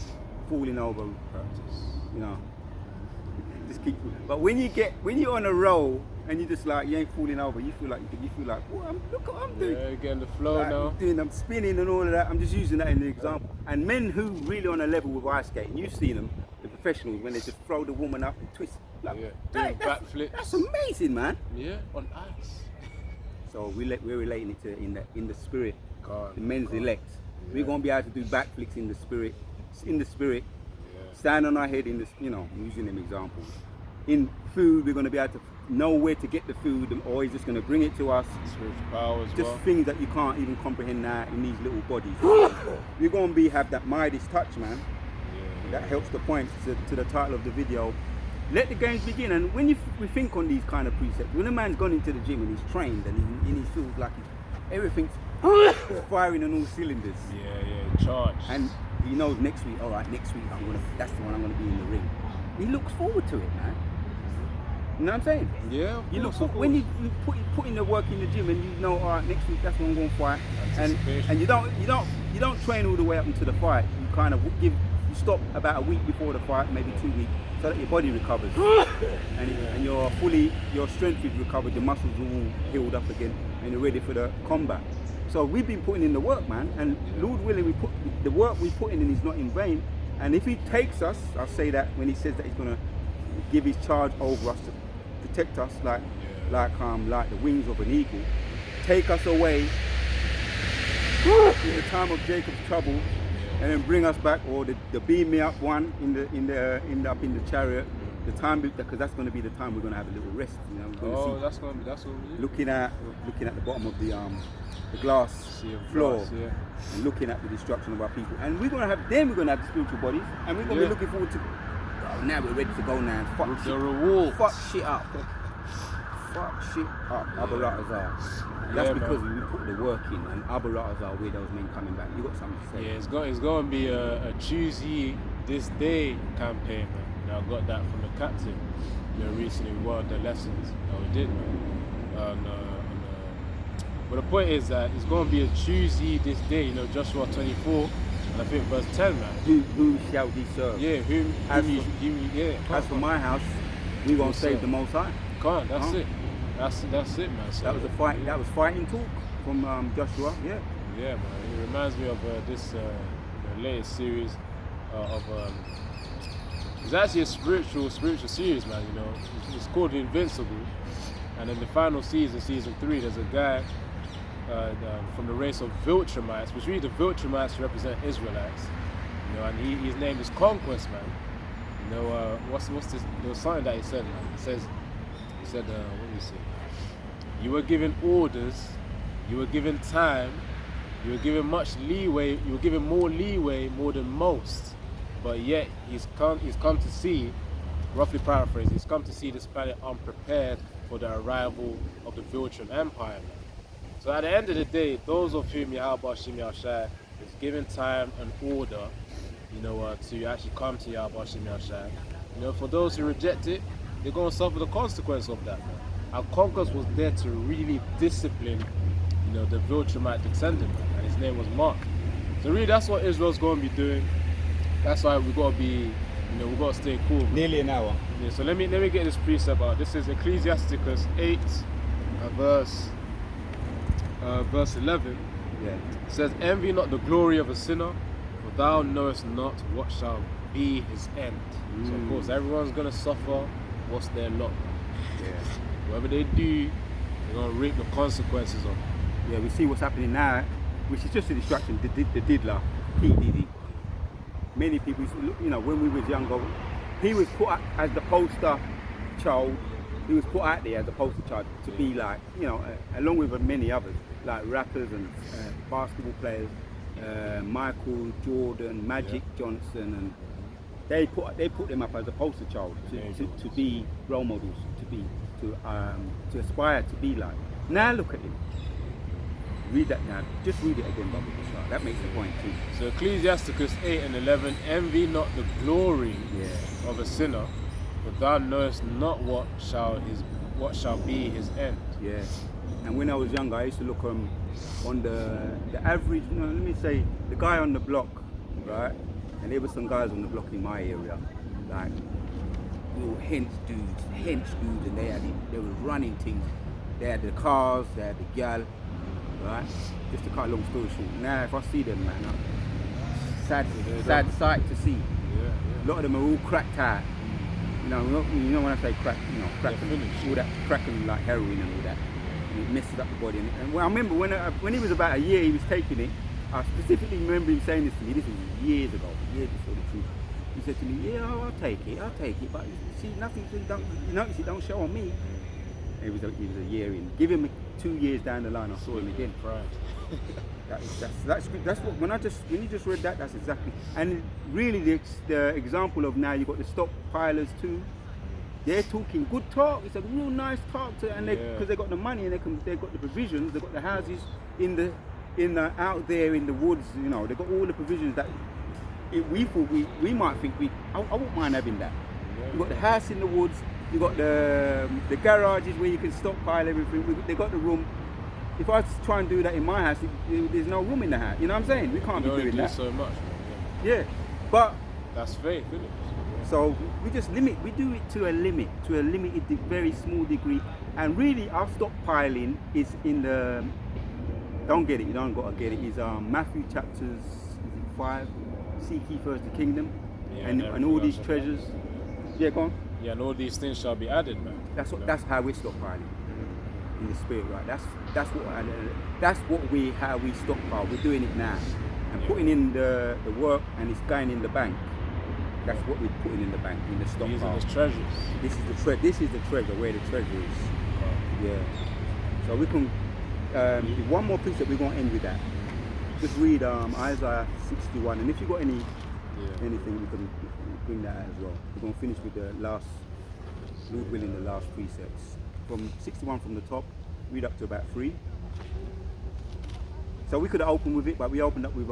falling over, Practice. you know. Just keep. But when you're on a roll and you just like you ain't falling over, you feel like well, look what I'm doing. Yeah, you're getting the flow Like, now. I'm spinning and all of that. I'm just using that as an example. And men who really on a level with ice skating, you've seen them, the professionals, when they just throw the woman up and twist. Like, Yeah, that- doing backflips. That's amazing, man. Yeah, on ice. So we're relating it to in the spirit, God, the men's God. elect. Yeah. We're gonna be able to do backflips in the spirit, Yeah. stand on our head in this. You know, I'm using them examples. In food, we're gonna be able to know where to get the food, or he's just gonna bring it to us. Spiritual power as Just well. things that you can't even comprehend now in these little bodies. We're gonna have that Midas touch, man. Yeah. That helps the point to the title of the video. Let the games begin. And when we think on these kind of precepts, when a man's gone into the gym and he's trained and he feels like everything's firing on all cylinders, Yeah, charge. and he knows next week, all right, next week that's the one I'm gonna be in the ring. He looks forward to it, man. You know what I'm saying? yeah, of You look course, forward, of when you course. put in the work in the gym and you know, all right, next week that's when I'm going to fight, and Anticipation. you don't train all the way up into the fight. You kind of you stop about a week before the fight, maybe 2 weeks, so that your body recovers, and your strength is recovered, your muscles are all healed up again, and you're ready for the combat. So we've been putting in the work, man, and Lord willing, the work we put in is not in vain. And if he takes us, I'll say that when he says that he's gonna give his charge over us to protect us like the wings of an eagle, take us away in the time of Jacob's trouble, and then bring us back, or the beam me up one in the chariot. The time, because that's going to be the time we're going to have a little rest. You know, we're Oh, going to that's what we do. looking at the bottom of the glass See a floor, glass, yeah. and looking at the destruction of our people. And we're going to have the spiritual bodies, and we're going to Yeah. be looking forward to. Oh, now we're ready to go now and fuck With shit. the reward. Fuck shit up. Fuck shit up. Abu Ratazar. That's Yeah, because man. we put the work in, and Abu Ratazar, where those men coming back. You got something to say? Yeah, it's going to be a choose ye this day campaign, man. Now, I got that from the captain. Recently, one of the lessons that we did, man. But the point is that it's going to be a choose ye this day. Joshua 24, and I think verse 10, man. Who shall we serve? Yeah, whom you As for my house, we gonna save the Most High. can't. That's Huh? it. That's it, man. So, That was a fight. That was fighting talk from Joshua. Yeah. yeah, man. It reminds me of this latest series of. It's actually a spiritual series, man. It's called Invincible, and in the final season, season 3, there's a guy from the race of Viltrumites, which really the Viltrumites represent Israelites. And his name is Conquest, man. What's this? There was something that he said, man. He said, what do you say? You were given orders, you were given time, you were given much leeway, you were given more leeway, more than most. But yet he's come to see, roughly paraphrased, he's come to see this planet unprepared for the arrival of the Viltrum Empire. So at the end of the day, those of whom Yahweh Shem Yahushai is given time and order, to actually come to Yahweh Shem Yahushai. For those who reject it, they're going to suffer the consequence of that. Our conquest was there to really discipline, the Viltrumite descendant, and his name was Mark. So really, that's what Israel's going to be doing. That's why we got to be, we got to stay cool. Man. Nearly an hour. Yeah, so let me get this precept out. This is Ecclesiasticus 8, verse 11. Yeah. It says, "Envy not the glory of a sinner, for thou knowest not what shall be his end." So of course, everyone's gonna suffer what's their lot. Yeah. Whatever they do, they're gonna reap the consequences of it. Yeah, we see what's happening now, which is just a distraction. The diddler, P. Diddy. Many people, when we was younger, he was put out as the poster child. He was put out there as a poster child to be like, along with many others, like rappers and basketball players, Michael Jordan, Magic Johnson, and they put them up as a poster child to be role models, to aspire to be like. Now look at him. Read that now. Just read it again, Bubba. That makes the point too. So Ecclesiasticus 8 and 11, envy not the glory Yeah. of a sinner, but thou knowest not what shall be his end. Yeah. And when I was younger, I used to look on the average, let me say, the guy on the block, right? And there were some guys on the block in my area, like real hench dudes, and they were running things. They had the cars, they had the gal, right? Just to cut a long story short. Now, if I see them, man, sad sight to see. Yeah. A lot of them are all cracked out. You know when I say crack, cracking, all that cracking like heroin and all that. And it messes up the body. And I remember when he was about a year, he was taking it. I specifically remember him saying this to me. This was years ago, years before the truth. He said to me, "Yeah, I'll take it, but you see, nothing. You notice it don't show on me." He was a year in. Give him 2 years down the line, I saw him again. Right. That's what when you just read that, that's exactly. And really the example of now you got the stockpilers too. They're talking good talk. It's a real nice talk and because they got the money and they've got the provisions. They've got the houses in the out there in the woods. You know, they've got all the provisions that we thought we might think I wouldn't mind having that. You got the house in the woods. You got the garages where you can stockpile everything. They got the room. If I try and do that in my house, there's no room in the house. You know what I'm saying? We can't be doing that. So much. Yeah, but that's faith, isn't it? So we just we do it to a limited, very small degree. And really, our stockpiling is in the. Don't get it. You don't got to get it. Is Matthew chapters 5. Seek ye first the kingdom, and all these treasures. Yeah, go on. Yeah, and all these things shall be added, man. That's how we're stockpiling in the spirit, right? That's how we stockpile. We're doing it now and putting in the work, and it's going in the bank. That's what we're putting in the bank, in the stockpile. These are the treasures. This is the treasure, where the treasure is. Yeah. So we can. One more precept. We're going to end with that. Just read Isaiah 61, and if you've got anything, we can bring that out as well. We're going to finish with the last, Lord willing, the last precepts. From 61 from the top, read up to about 3. So we could have opened with it, but we opened up with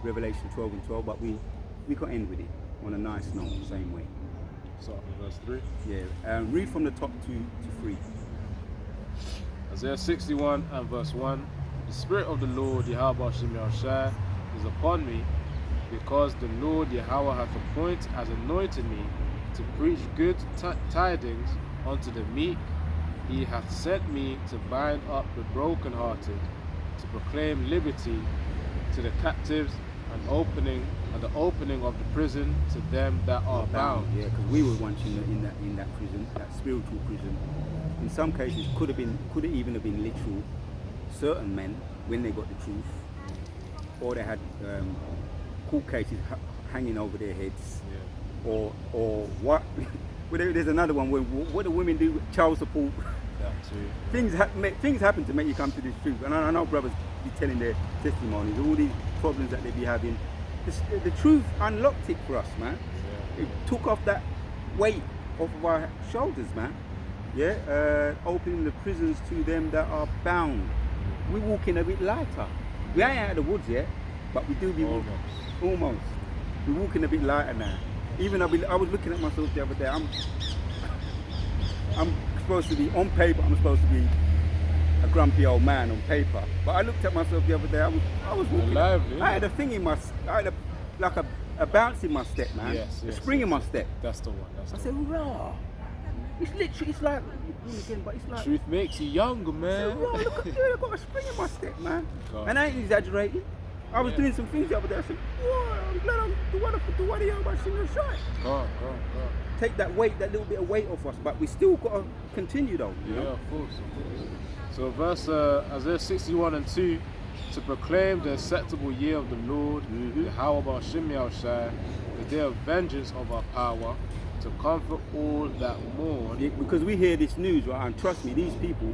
Revelation 12 and 12, but we could end with it on a nice note, the same way. So, verse 3? Yeah, read from the top to 3. Isaiah 61 and verse 1. The Spirit of the Lord Yahweh Hashem Yahushua is upon me, because the Lord Yahweh hath anointed me to preach good tidings unto the meek. He hath sent me to bind up the brokenhearted, to proclaim liberty to the captives, and the opening of the prison to them that are bound. Yeah, because we were once in that prison, that spiritual prison. In some cases, could have even have been literal. Certain men, when they got the truth, or they had court cases hanging over their heads, or what? There's another one where what do women do with child support? That too. Things happen to make you come to this truth, and I know brothers be telling their testimonies, all these problems that they be having. The truth unlocked it for us, man. It took off that weight off of our shoulders, man. Yeah, opening the prisons to them that are bound. We're walking a bit lighter. We ain't out of the woods yet, but we do be almost. We're walking a bit lighter now. Even I was looking at myself the other day. I'm supposed to be on paper. I'm supposed to be a grumpy old man on paper. But I looked at myself the other day. I was walking. Lively, I had a thing in my. I had a bounce in my step, man. Yes, a spring in my step. That's the one. I said, raw. It's literally, it's like, but it's like. Truth makes you younger, man. Raw, look at you, I got a spring in my step, man. God. And I ain't exaggerating. I was doing some things the other day. I said, whoa, I'm glad I'm the one of you about seeing the shot. God. Take that little bit of weight off us, but we still got to continue though. You know? Of course. So verse Isaiah 61 and 2, to proclaim the acceptable year of the Lord, the Yahweh Hashem Yahushua, the day of vengeance of our power, to comfort all that mourn. Yeah, because we hear this news, right? And trust me, these people,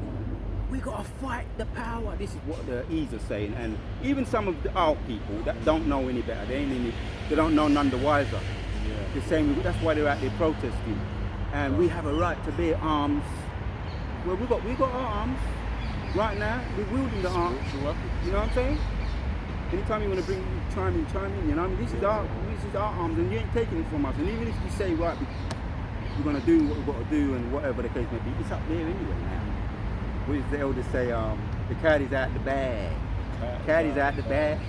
we gotta fight the power. This is what the E's are saying, and even some of our people that don't know any better, they don't know none the wiser. Yeah. They're saying that's why they're out there protesting, and we have a right to bear arms. Well, we got our arms right now. We're wielding the arms. You know what I'm saying? Anytime you want to bring chime in. You know what I mean? This is our arms, and you ain't taking it from us. And even if you say right, we're gonna do what we've got to do and whatever the case may be. It's up there anyway now. What does the elders say? The cat is out the bag. Cat is out the bag.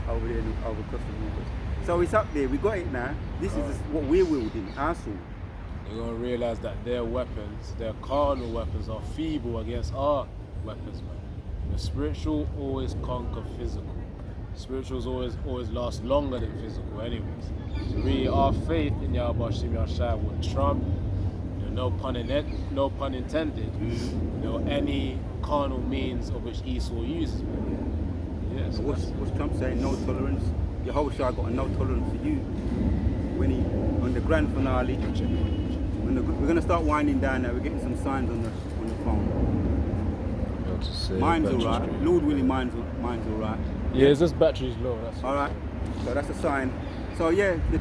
Over there, over across the river. So it's up there. We got it now. This is what we're wielding. Our sword. You're going to realize that their weapons, their carnal weapons, are feeble against our weapons, man. The spiritual always conquer physical. Spirituals always last longer than physical, anyways. So really, our faith in Yahweh Shem Yahshua will trump, no pun intended, any carnal means of which Esau uses, man. Yeah, so what's Trump saying? No tolerance. Yahushua got a no tolerance for you. When he on the grand finale. We're going to start winding down now. We're getting some signs on the phone. Mine's alright. Lord willing, mine's alright. Yeah, it's just battery's low. That's alright. So that's a sign. So yeah, the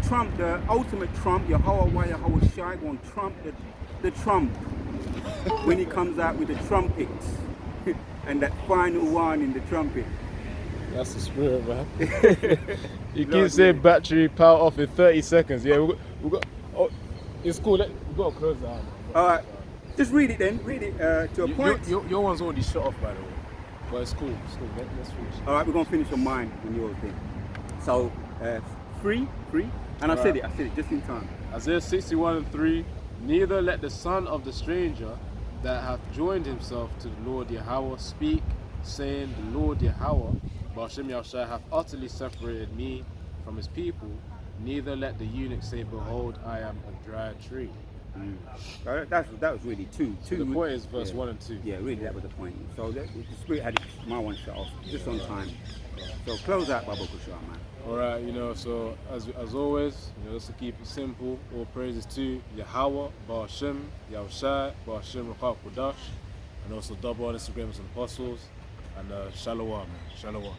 ultimate trump, Yahweh going to trump the trump when he comes out with the trumpets and that final one in the trumpet. That's the spirit, man. You keep saying battery power off in 30 seconds. Yeah, we got. Oh, it's cool. We got to close that. All right, just read it then. Read it to a point. Your one's already shut off, by the way. But it's cool. Let's finish. All right, we're gonna finish on mine and yours then. So, free, and I said it just in time. Isaiah 61:3. Neither let the son of the stranger that hath joined himself to the Lord Yahweh speak, saying, the Lord Yahweh, Ba'ashem Yahushua, hath utterly separated me from his people. Neither let the eunuch say, behold, I am a dry tree. That was really two. So the point is verse 1 and 2. Yeah, really, that was the point. So the spirit had my one shut off just on time. So close out, Baba Kushar, man. All right, so as always, just to keep it simple, all praises to Yahweh, Ba'ashem, Yahushua, Ba'ashem Ruach Kodash, and also double on Instagram as apostles, and Shalom, man. Shalom.